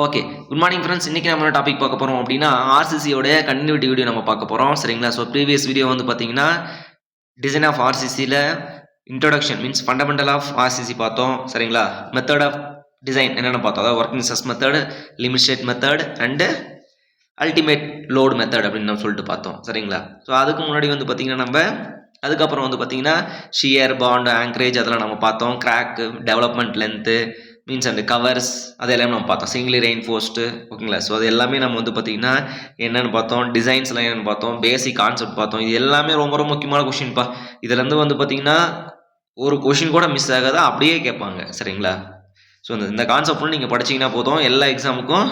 Okay. Good morning friends. இன்னைக்கு நம்ம என்ன டாபிக் பார்க்க போறோம் அப்படின்னா, ஆர்சிசியோட கன்டினியூட்டி வீடியோ நம்ம பார்க்க போறோம். சரிங்களா? ஸோ ப்ரீவியஸ் வீடியோ வந்து பார்த்தீங்கன்னா, டிசைன் ஆஃப் ஆர்சிசில introduction means fundamental of RCC பார்த்தோம். சரிங்களா? மெத்தட் ஆஃப் டிசைன் என்னென்ன பார்த்தோம். அதாவது working stress method, limit state method and ultimate load method அப்படின்னு நம்ம சொல்லிட்டு பார்த்தோம். சரிங்களா? ஸோ அதுக்கு முன்னாடி வந்து பார்த்தீங்கன்னா அதுக்கப்புறம் வந்து பார்த்தீங்கன்னா ஷியர், பாண்ட், ஆங்கரேஜ் அதெல்லாம் நம்ம பார்த்தோம். Crack, development length means and covers அது எல்லாமே நம்ம பார்த்தோம். சிங்கிளி ரெயின்ஃபோர்ஸ்டு ஓகேங்களா? ஸோ அது எல்லாமே நம்ம வந்து பார்த்தீங்கன்னா என்னென்னு பார்த்தோம், டிசைன்ஸ்லாம் என்னென்னு பார்த்தோம், பேசிக் கான்செப்ட் பார்த்தோம். இது எல்லாமே ரொம்ப ரொம்ப முக்கியமான கொஷின்ப்பா. இதுலேருந்து வந்து பார்த்தீங்கன்னா ஒரு கொஷின் கூட மிஸ் ஆகாத அப்படியே கேட்பாங்க. சரிங்களா? ஸோ இந்த கான்செப்ட் நீங்கள் படிச்சிங்கன்னா போதும், எல்லா எக்ஸாமுக்கும்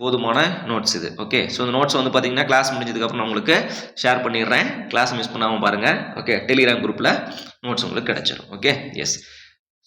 போதுமான நோட்ஸ் இது. ஓகே. ஸோ இந்த நோட்ஸ் வந்து பார்த்தீங்கன்னா கிளாஸ் முடிஞ்சதுக்கப்புறம் நான் உங்களுக்கு ஷேர் பண்ணிடுறேன். கிளாஸ் மிஸ் பண்ணாமல் பாருங்கள். ஓகே. டெலிகிராம் குரூப்பில் நோட்ஸ் உங்களுக்கு கிடைச்சிடும். Okay. Yes.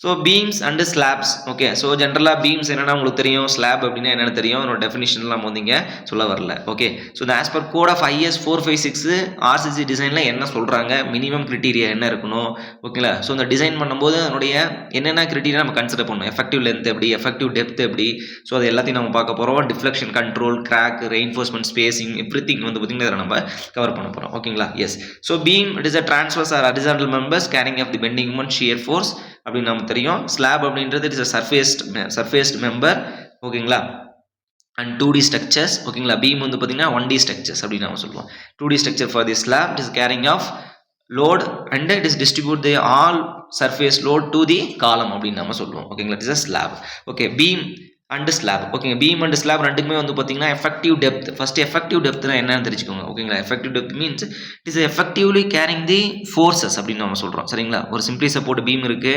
So beams and slabs. Okay. So ஜென்ரலாக பீம்ஸ் என்னென்னா உங்களுக்கு தெரியும், ஸ்லாப் அப்படின்னா என்னென்னு தெரியும், என்னோட டெஃபினிஷன்லாம் வந்து இங்கே சொல்ல வரல. ஓகே. ஸோ இந்த as per code of IS 456 RCC டிசைனில் என்ன சொல்கிறாங்க, மினிமம் கிரிட்டீரியா என்ன இருக்கணும் ஓகேங்களா? ஸோ இந்த டிசைன் பண்ணும்போது அதனுடைய என்னென்ன கிரிட்டீரியா நம்ம கன்சிடர் பண்ணணும், எஃபெக்டிவ் லென்த் எப்படி, எஃபெக்டிவ் டெப்த் எப்படி, ஸோ அது எல்லாத்தையும் நம்ம பார்க்க போகிறோம். Deflection control, crack, reinforcement, spacing everything வந்து பார்த்திங்கன்னா இதை நம்ம கவர் பண்ண போகிறோம். ஓகேங்களா? Yes. So beam it is a transverse or horizontal members carrying of the bending moment shear force அப்படின்னு நமக்கு தெரியும். ஸ்லாப் அப்படின்றது இட்ஸ் சர்ஃபேஸ்ட் மெம்பர் ஓகேங்களா? அண்ட் 2D ஸ்ட்ரக்சர்ஸ் ஓகேங்களா? பீம் வந்து பார்த்தீங்கன்னா 1D ஸ்ட்ரக்சர்ஸ் அப்படின்னு நம்ம சொல்லுவோம். 2D structure for the slab it is carrying of load and it is distribute the all surface load to the column அப்படின்னு நம்ம சொல்லுவோம். ஓகேங்களா? It is a slab. Okay. Beam and slab. ஓகேங்க. Beam and slab ரெண்டுக்குமே வந்து பார்த்தீங்கன்னா effective depth. First effective டெப்த்னா என்னன்னு தெரிஞ்சுக்கோங்க. ஓகேங்களா? Effective depth means it is effectively carrying the forces அப்படின்னு நம்ம சொல்கிறோம். சரிங்களா? ஒரு சிம்பிளி சப்போர்ட் பீம் இருக்கு.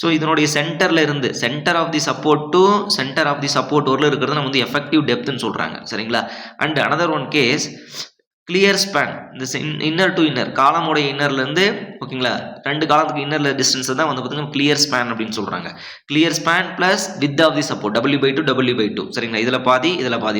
ஸோ இதனுடைய சென்டர்ல இருந்து centre of the support to centre of the support வரல இருக்கிறது நம்ம வந்து எஃபெக்டிவ் டெப்த்னு சொல்கிறாங்க. சரிங்களா? And another one case clear span. இந்த இன்னர் டு இன்னர் காலமோட இன்னர்லேருந்து ஓகேங்களா, ரெண்டு காலத்துக்கு இன்னர்ல டிஸ்டன்ஸ் தான் வந்து பார்த்தீங்கன்னா கிளியர் ஸ்பேன் அப்படின்னு சொல்கிறாங்க. Clear span plus width of the support W/2 W/2. சரிங்களா? இதில் பாதி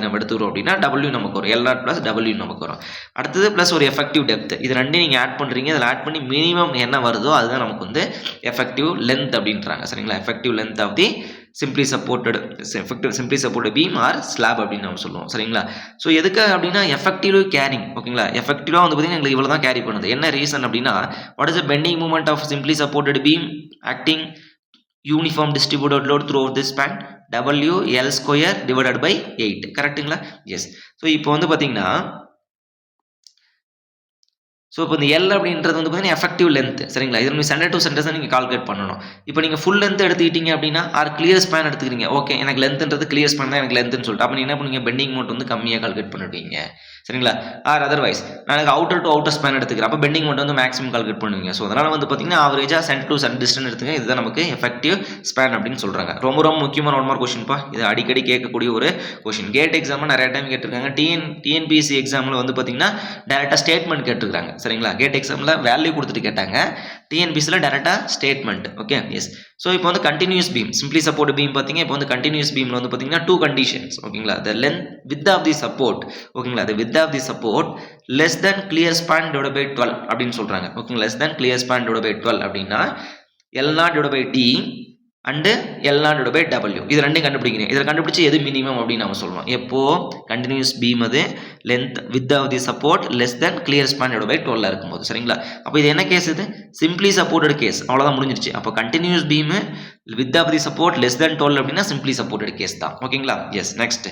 நம்ம எடுத்துக்கிறோம் அப்படின்னா W நமக்கு வரும். L0 ப்ளஸ் W நமக்கு வரும். அடுத்தது ப்ளஸ் ஒரு எஃபெக்டிவ் டெப்த். இது ரெண்டையும் நீங்கள் ஆட் பண்ணுறீங்க. இதில் ஆட் பண்ணி மினிமம் என்ன வருதோ அதுதான் நமக்கு வந்து எஃபெக்டிவ் லென்த் அப்படின்றாங்க. சரிங்களா? Effective length of the simply supported beam or slab அப்படின்னு நம்ம சொல்லுவோம். சரிங்களா? ஸோ எதுக்கு அப்படின்னா எஃபெக்டிவ் கேரிங். ஓகேங்களா? எஃபெக்டிவாக வந்து பார்த்தீங்கன்னா எங்களுக்கு இவ்வளோ தான் கேரி பண்ணுது. என்ன ரீசன் அப்படின்னா what is the bending moment of simply supported beam acting uniform distributed load throughout the span WL² divided by 8. கரெக்டுங்களா? எஸ். ஸோ இப்போ வந்து பார்த்தீங்கன்னா ஸோ இப்போ இந்த L அப்படின்றது வந்து பார்த்தீங்கன்னா எஃபெக்டிவ் லென்த். சரிங்களா? இது நீங்கள் சென்டர் டு சென்டர் தான் நீங்கள் கால்குலேட் பண்ணணும். இப்போ நீங்கள் ஃபுல் லென்த் எடுத்துக்கிட்டீங்க அப்படின்னா ஆர் கிளியர் ஸ்பேன் எடுத்துக்கிறீங்க. ஓகே, எனக்கு லென்த்ன்றது கிளியர் ஸ்பேன் தான் எனக்கு லென்த்னு சொல்லிட்டு அப்போ நீங்கள் என்ன பண்ணுவீங்க, பெண்டிங் மோட் வந்து கம்மியாக கால்குலேட் பண்ணிடுவீங்க. சரிங்களா? ஆர் அதர்வைஸ் நான் எனக்கு அவுட்டர் டு அவுட்டர் ஸ்பேன் எடுத்துக்கிறேன். அப்போ பெண்டிங் மோட் வந்து மேக்ஸிமம் கால்குலேட் பண்ணுவீங்க. ஸோ அதனால் வந்து பார்த்தீங்கன்னா ஆவரேஜாக சென்டர் டு சென்டர் டிஸ்டன்ஸ் எடுத்துங்க. இதுதான் நமக்கு எஃபெக்டிவ் ஸ்பேன் அப்படின்னு சொல்கிறாங்க. ரொம்ப ரொம்ப முக்கியமான ஒன் மார்க் கொஸ்டின்ப்பா. இது அடிக்கடி கேட்கக்கூடிய ஒரு கொஸ்டின். கேட் எக்ஸாமில் நிறைய டைம் கேட்டிருக்காங்க. TNPSC எக்ஸாமில் வந்து பார்த்தீங்கன்னா டேரெக்டாக ஸ்டேட்மெண்ட் கேட்டிருக்காங்க. சரிங்களா? கேட் எக்ஸாமில் வேல்யூ கொடுத்துட்டு கேட்டாங்க. TNPSCல டைரக்டா ஸ்டேட்மெண்ட். ஓகே. எஸ். ஸோ இப்போ வந்து continuous beam simply support beam பார்த்தீங்க. இப்போ வந்து கண்டினியூஸ் பீம்ல வந்து பார்த்தீங்கன்னா 2 கண்டிஷன்ஸ். ஓகேங்களா? The length width of the support. ஓகேங்களா? The width of the support less than clear span divide by 12 அப்படின்னு சொல்றாங்க. ஓகேங்களா? Less than clear span divide by 12 அப்படின்னா L0 divide by D and L0 by W இது ரெண்டையும் கண்டுபிடிக்கிறேன். இதில் கண்டுபிடிச்சி எது மினிமம் அப்படின்னு நம்ம சொல்லுவோம். எப்போ கண்டினியூஸ் பீம் அது length width of the support less than clear span by 12 இருக்கும்போது. சரிங்களா? அப்போ இது என்ன கேஸ், இது சிம்பிளி சப்போர்ட்டட் கேஸ். அவ்வளோதான், முடிஞ்சிருச்சு. அப்போ continuous beam width of the support less than 12 அப்படின்னா சிம்பிளி சப்போர்ட்டட் கேஸ் தான். ஓகேங்களா? Yes. Next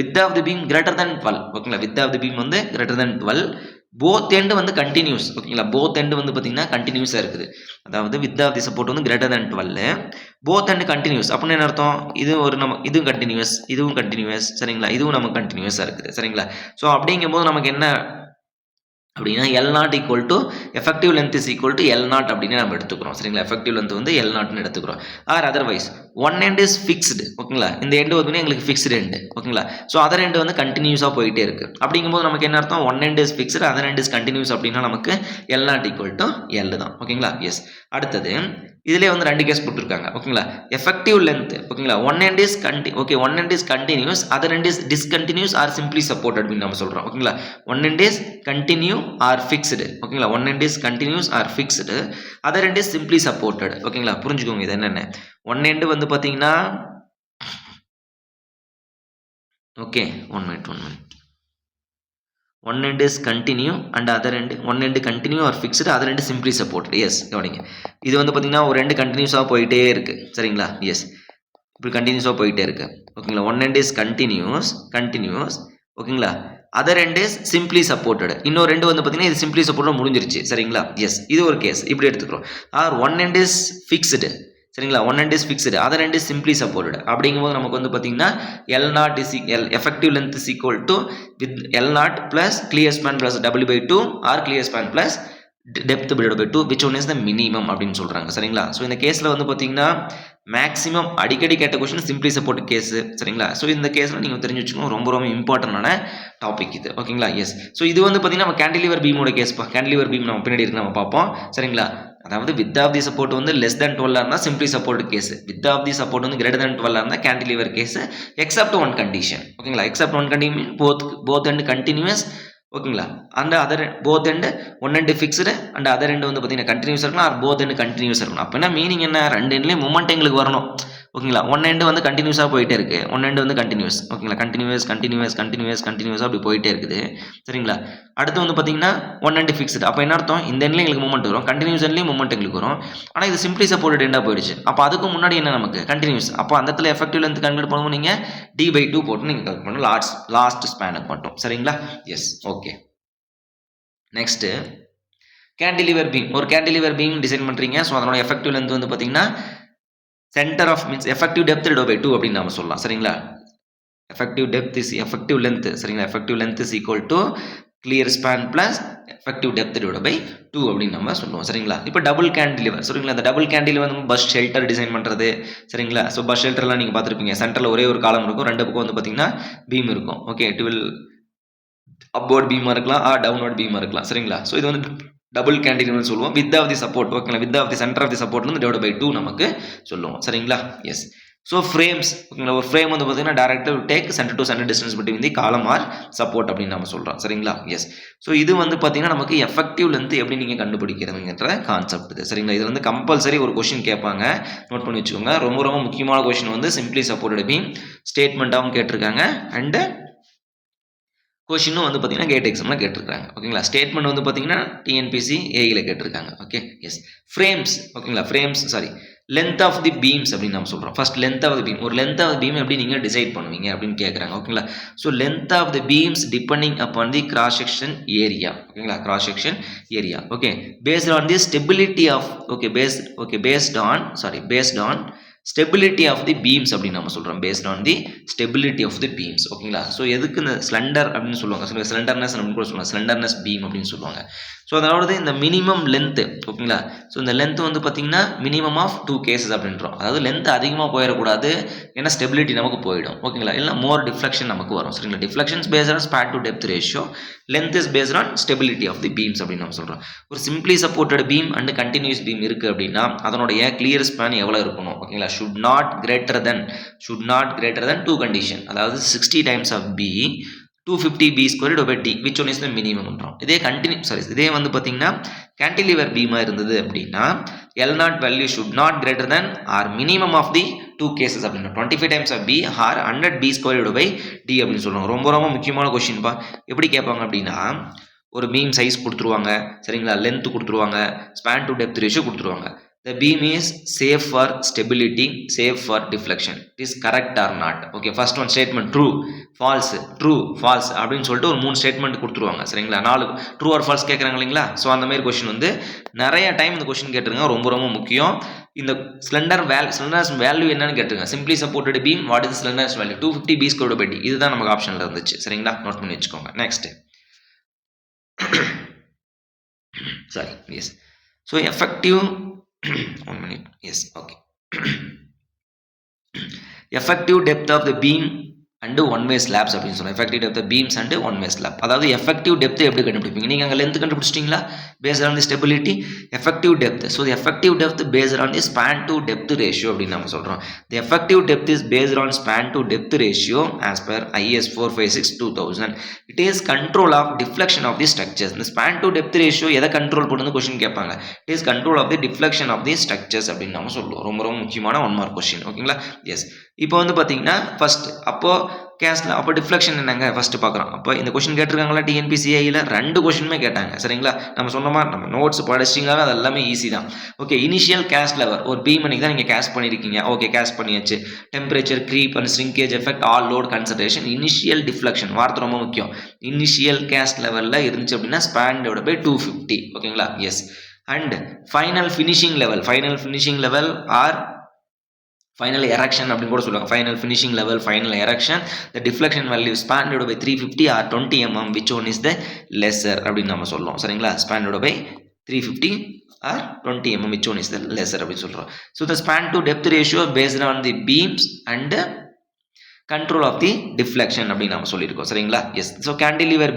width of the beam greater than 12. ஓகேங்களா? வித் ஆஃப் தி பீம் வந்து கிரேட்டர் தென் 12. போத் எண்ட் வந்து கண்டினியூஸ். ஓகேங்களா? போத் எண்ட் வந்து பார்த்தீங்கன்னா கண்டினியூஸாக இருக்குது. அதாவது வித் ஆஃப் தி சப்போர்ட் வந்து greater than 12, both end continuous. அப்படின்னு என்ன அர்த்தம், இது ஒரு நம்ம இதுவும் கண்டினியூஸ், இதுவும் கண்டினியூஸ். சரிங்களா? இதுவும் நமக்கு கண்டினியூஸாக இருக்குது. சரிங்களா? ஸோ அப்படிங்கும்போது நமக்கு என்ன அப்படின்னா L0 equal to effective length is equal to L0 அப்படின்னு நம்ம எடுத்துக்கிறோம். சரிங்களா? எஃபெக்டிவ் லென்த் வந்து L0ன்னு எடுத்துக்கிறோம். Or otherwise one end is fixed. ஓகேங்களா? இந்த எண்டு வந்து எங்களுக்கு ஃபிக்ஸ்டு எண்டு. ஓகேங்களா? ஸோ அதர் எண்டு வந்து கண்டினியூஸாக போயிட்டே இருக்கு. அப்படிங்கும்போது நமக்கு என்ன அர்த்தம், one end is fixed other end is continuous அப்படின்னா நமக்கு L0 ஈக்குவல் டு L தான். ஓகேங்களா? எஸ். அடுத்தது இதிலே வந்து ரெண்டு கேஸ் போட்டுருக்காங்க. ஓகேங்களா? Effective length. ஓகேங்களா? One end is one end is continuous other end is discontinuous or simply supported அப்படின்னு நம்ம சொல்றோம். ஓகேங்களா? One end is continue or fixed. ஓகேங்களா? One end is continuous or fixed other end is simply supported. ஓகேங்களா? புரிஞ்சுக்கோங்க இது என்னென்ன. One end வந்து பார்த்தீங்கன்னா okay, 1 minute. One end is continue and other end, one end continue or fixed, other end simply supported. Yes, கவனிங்க. இது வந்து பார்த்தீங்கன்னா ஒரு end கண்டினியூஸாக போயிட்டே இருக்கு. சரிங்களா? எஸ், இப்படி கண்டினியூஸாக போயிட்டே இருக்கு. ஓகேங்களா? One end is continuous. ஓகேங்களா? Other end is simply supported. இன்னொரு end வந்து பார்த்தீங்கன்னா இது simply supported முடிஞ்சிருச்சு. சரிங்களா? எஸ், இது ஒரு கேஸ். இப்படி எடுத்துக்கிறோம். Or one end is fixed. சரிங்களா? One end is fixed, other end is simply supported. அப்படிங்கும்போது நமக்கு வந்து பார்த்தீங்கன்னா L0 is effective length is equal to with L0 plus clear span plus W/2 or clear span plus depth by 2, which one is the minimum அப்படின்னு சொல்றாங்க. சரிங்களா? So இந்த கேஸில் வந்து பார்த்தீங்கன்னா மேக்ஸிமம் அடிக்கடி கேட்ட கொஸ்டின் சிம்பிளி சப்போர்ட் கேஸ். சரிங்களா? ஸோ இந்த கேஸில் நீங்கள் தெரிஞ்சு வச்சுக்கணும், ரொம்ப ரொம்ப இம்பார்ட்டன்டான டாபிக் இது. ஓகேங்களா? எஸ். ஸோ இது வந்து பார்த்தீங்கன்னா நம்ம கேண்டிலிவர் பீமோட கேஸ்ப்பா. கேண்டிலிவர் பீம் நம்ம பின்னாடி இருக்கு நம்ம பார்ப்போம். சரிங்களா? அதாவது வித் ஆஃப் தி சப்போர்ட் வந்து லெஸ் தேன் 12 இருந்தால் simply support case, width of the support வந்து கிரேட்டர் தேன் 12 இருந்தால் cantilever case, except one condition. ஓகேங்களா? Except one condition both and continuous. ஓகேங்களா? அந்த other both end one end fixed and other end வந்து பார்த்தீங்கன்னா continuous இருக்கணும், are both end continuous இருக்கணும். அப்போ என்ன மீனிங் என்ன, ரெண்டு எண்ட்லேயும் மூமெண்ட் எங்களுக்கு வரணும். ஓகேங்களா? ஒன் எண்ட் வந்து கண்டினியூஸாக போயிட்டே இருக்கு, ஒன் எண்ட் வந்து கண்டினியூஸ். ஓகேங்களா? கண்டினியூஸ் அப்படி போயிட்டே இருக்குது. சரிங்களா? அடுத்து வந்து பார்த்தீங்கன்னா ஒன் எண்ட் ஃபிக்ஸ்டு. அப்போ என்ன அர்த்தம், இந்த எண்ட்லேயும் எங்களுக்கு மூமெண்ட் வரும், கண்டினியூஸ் எண்ட்லேயும் மூமெண்ட் எங்களுக்கு வரும். ஆனால் இது சிம்பிளி சப்போர்ட் எண்டாக போயிடுச்சு. அப்போ அதுக்கு முன்னாடி என்ன நமக்கு கண்டினியூஸ். அப்போ அந்த இடத்துல எஃபெக்டிவ் லென்த் கால்குலேட் பண்ணும்போது நீங்கள் D/2 போட்டு நீங்கள் கால்குலேட் பண்ணணும் லாஸ்ட் ஸ்பேனுக்கு மட்டும். சரிங்களா? Yes, okay. Next cantilever beam. ஒரு கேண்டிலிவர் பீம் டிசைன் பண்ணுறீங்க. ஸோ அதனோட எஃபெக்டிவ் லென்த் வந்து பார்த்தீங்கன்னா centre of means effective depth / 2 அப்படின்னு நம்ம சொல்லலாம். சரிங்களா? Effective depth is effective length. சரிங்களா? Effective length is equal to clear span plus effective depth / 2 அப்படின்னு நம்ம சொல்லுவோம். சரிங்களா? இப்போ டபுள் கேண்டிலிவர். சரிங்களா? இந்த டபுள் கேண்டிலிவர் வந்து பஸ் ஷெல்டர் டிசைன் பண்ணுறது. சரிங்களா? ஸோ பஸ் ஷெல்டர்லாம் நீங்கள் பார்த்துருப்பீங்க. சென்டரில் ஒரே ஒரு காலம் இருக்கும், ரெண்டு பக்கம் வந்து பார்த்தீங்கன்னா பீம் இருக்கும். ஓகே, இட் வில் அப்வர்ட் பீமாக இருக்கலாம், டவுன்வர்ட் பீமாக இருக்கலாம். சரிங்களா? ஸோ இது வந்து டபுள் கேண்டிலிவர்னு சொல்லுவோம். Width of the support. ஓகேங்களா? Width of the centre of the support வந்து /2 நமக்கு சொல்லுவோம். சரிங்களா? எஸ். So frames. ஓகேங்களா? ஒரு ஃப்ரேம் வந்து பார்த்தீங்கன்னா டேரக்டாக take centre to centre distance between the column or support அப்படின்னு நம்ம சொல்கிறோம். சரிங்களா? எஸ். ஸோ இது வந்து பார்த்தீங்கன்னா நமக்கு எஃபெக்டிவ் லென்த் எப்படி நீங்கள் கண்டுபிடிக்கிறதுங்கிற கான்செப்ட் இது. சரிங்களா? இது வந்து கம்பல்சரி ஒரு கொஸ்டின் கேட்பாங்க, நோட் பண்ணி வச்சுக்கோங்க. ரொம்ப ரொம்ப முக்கியமான கொஸ்டின் வந்து சிம்பிளி சப்போர்ட்டட் பீம் ஸ்டேட்மெண்ட்டாகவும் கேட்டிருக்காங்க, அண்டு கொஷினும் வந்து பார்த்தீங்கன்னா கேட் எக்ஸாமில் கேட்டிருக்காங்க. ஓகேங்களா? ஸ்டேட்மெண்ட் வந்து பார்த்தீங்கன்னா டிஎன்பிசி ஏஇல கேட்டிருக்காங்க. Okay, yes. ஃப்ரேம்ஸ். ஓகேங்களா? Frames length of the beams அப்படின்னு நம்ம சொல்கிறோம். First length of the beam. ஒரு லென்த் ஆஃப் தி பீம் எப்படி நீங்கள் டிசைட் பண்ணுவீங்க அப்படின்னு கேட்குறாங்க. ஓகேங்களா? So length of the beams depending upon the cross section area. ஓகேங்களா? Cross section area. Okay, based on the stability of based on stability of the beams அப்படின்னு நம்ம சொல்கிறோம். Based on the stability of the beams. ஓகேங்களா? So எதுக்கு இந்த slender அப்படின்னு சொல்லுவாங்க, slenderness அப்படின்னு கூட சொல்லுவாங்க, ஸ்லெண்டர்னஸ் பீம் அப்படின்னு சொல்லுவாங்க. ஸோ அதாவது இந்த மினிமம் லென்த்து. ஓகேங்களா? ஸோ இந்த லென்த் வந்து பார்த்தீங்கன்னா மினிமம் ஆஃப் 2 கேசஸ் அப்படின்றோம். அதாவது லென்த் அதிகமாக போயிடக்கூடாது, ஏன்னா ஸ்டெபிலிட்டி நமக்கு போயிடும். ஓகேங்களா? இல்லை மோர் டிஃப்ளெக்ஷன் நமக்கு வரும். சரிங்களா? Deflections based on span to depth ratio, length is based on stability of the beams அப்படின்னு நம்ம சொல்கிறோம். ஒரு simply supported beam and continuous beam இருக்குது அப்படின்னா அதனுடைய கிளியர் ஸ்பேன் எவ்வளோ இருக்கணும்? ஓகேங்களா? should not greater than 2 condition, அதாவது 60 times of B 250 B squared over D, which one is the minimum ன்றோம். இதே வந்து பார்த்தீங்கன்னா கேண்டிலிவர் பீமா இருந்தது அப்படின்னா L0 value should not greater than or minimum of the 2 cases அப்படின்னா 25 times of B or 100 B squared over D அப்படின்னு சொல்லுவாங்க. ரொம்ப ரொம்ப முக்கியமான கொஸ்டின்பா. எப்படி கேட்பாங்க அப்படின்னா ஒரு பீம் சைஸ் கொடுத்துருவாங்க. சரிங்களா? லென்த் கொடுத்துருவாங்க, ஸ்பேன் டு டெப்த் ரேஷியோ கொடுத்துருவாங்க. The beam is safe for stability, safe for deflection. It is correct or not? Okay, first one statement true, false, true, false அப்படின்னு சொல்லிட்டு ஒரு 3 ஸ்டேட்மெண்ட் கொடுத்துருவாங்க. சரிங்களா? 4 ட்ரூ ஆர் ஃபால்ஸ் கேட்குறாங்க இல்லைங்களா? So அந்த மாதிரி கொஸ்டின் வந்து நிறைய டைம் இந்த கொஸ்டின் கேட்டுருங்க. ரொம்ப ரொம்ப முக்கியம். இந்த ஸ்லெண்டர்னஸ் வேல்யூ என்னன்னு கேட்டுருங்க. Simply supported beam, what is slenderness value? 250 B squared by D. இதுதான் நமக்கு ஆப்ஷனில் இருந்துச்சு. சரிங்களா? நோட் பண்ணி வச்சுக்கோங்க. Next sorry, yes. So effective 1 minute. Yes, okay. Effective depth of the beam and one way slabs அப்படின்னு சொல்லுவோம். Effective depth beams and one way slab. அதாவது எஃபெக்டிவ் டெப்த் எப்படி கண்டுபிடிப்பீங்க? நீங்கள் அங்கே லென்த் கண்டுபிடிச்சிட்டிங்களா? Based on the stability. Effective depth. So effective depth based on the span to depth ratio அப்படின்னு நம்ம சொல்கிறோம். The effective depth is based on span to depth ratio as per IS 456/2000. It is control of deflection of the structures. இந்த span to depth ratio எதை control பண்ணுறது question கேட்பாங்க. It is control of the deflection of the structures அப்படின்னு நம்ம சொல்லுவோம். ரொம்ப ரொம்ப முக்கியமான 1 மார்க் கொஸ்டின். ஓகேங்களா? எஸ். இப்போ வந்து பார்த்தீங்கன்னா ஃபர்ஸ்ட் அப்போ கேஸ்ல அப்போ டிஃப்ளெக்ஷன் என்னங்க ஃபர்ஸ்ட் பார்க்குறோம். அப்போ இந்த கொஸ்டின் கேட்டிருக்காங்களா டிஎன்பிசிஐயில் 2 கொஸ்டினுமே கேட்டாங்க. சரிங்களா, நம்ம சொன்ன மாதிரி நம்ம நோட்ஸ் படிச்சிங்கனாவே அது எல்லாமே ஈஸி தான். ஓகே, இனிஷியல் கேஸ்ட் லெவல் ஒரு பீம் அன்னைக்கு தான் நீங்கள் கேஸ்ட் பண்ணியிருக்கீங்க. ஓகே, கேஸ்ட் பண்ணியாச்சு. Temperature, creep and shrinkage effect, all load concentration, initial deflection வார்த்தை ரொம்ப முக்கியம். இனிஷியல் கேஸ்ட் லெவலில் இருந்துச்சு அப்படின்னா ஸ்பேன் டிவைடட் பை 250. ஓகேங்களா, yes. And final finishing level or final erection அப்படின்னு கூட சொல்லுவாங்க. final finishing level, final erection, the deflection value span divided by 350 or 20 mm, which one is the lesser அப்படின்னு நம்ம சொல்லுவோம். சரிங்களா, span divided by 350 or 20 mm, which one is the lesser அப்படின்னு சொல்றோம். So the span to depth ratio based on the beams and control of the deflection அப்படின்னு நம்ம சொல்லியிருக்கோம். சரிங்களா, எஸ். ஸோ கேண்டிலிவர்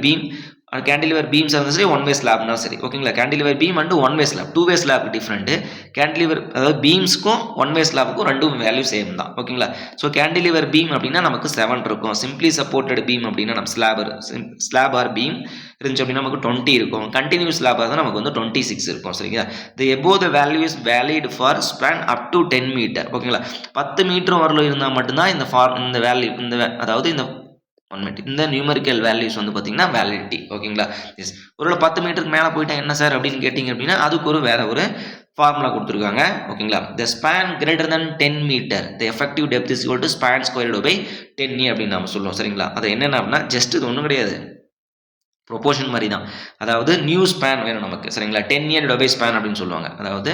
பீம்ஸ் இருந்தாலும் சரி, ஒன் வே ஸ்லாப்னா சரி. ஓகேங்களா, cantilever beam and one way slab, 2 way slab different. Cantilever அதாவது பீம்ஸ்க்கும் ஒன் வே ஸ்லாப்புக்கும் 2 வேல்யூ சேம் தான். ஓகேங்களா, ஸோ கேண்டிலிவர் பீம் அப்படின்னா நமக்கு 7 இருக்கும். சிம்பிளி சப்போர்ட்டட் பீம் அப்படின்னா நம்ம ஸ்லாப் ஆர் பீம் இருந்துச்சு அப்படின்னா நமக்கு 20 இருக்கும். கண்டினியூஸ் ஸ்லாப் தான் நமக்கு வந்து 26 இருக்கும். சரிங்களா, the above the value is valid for span up to 10 metre. ஓகேங்களா, 10 மீட்டர் வரல இருந்தால் மட்டும்தான் இந்த வேல்யூ அதாவது இந்த நியூமரிக்கல் வேல்யூஸ் வந்து பார்த்தீங்கன்னா வேலிடிட்டி. ஓகேங்களா, எஸ். ஒருவேளை 10 மீட்டருக்கு மேலே போயிட்டா என்ன சார் அப்படின்னு கேட்டிங்க அப்படின்னா அதுக்கு வேற ஒரு ஃபார்முலா கொடுத்துருக்காங்க. ஓகேங்களா, the span greater than 10 metre the effective depth is equal to span squared by 10 அப்படின்னு நம்ம சொல்லுவோம். சரிங்களா, அது என்னென்ன அப்படின்னா ஜஸ்ட் இது ஒன்றும் கிடையாது, ப்ரொபோர்ஷன் மாதிரி தான். அதாவது நியூ ஸ்பேன் வேணும் நமக்கு. சரிங்களா, 10 பை ஸ்பேன் அப்படின்னு சொல்லுவாங்க. அதாவது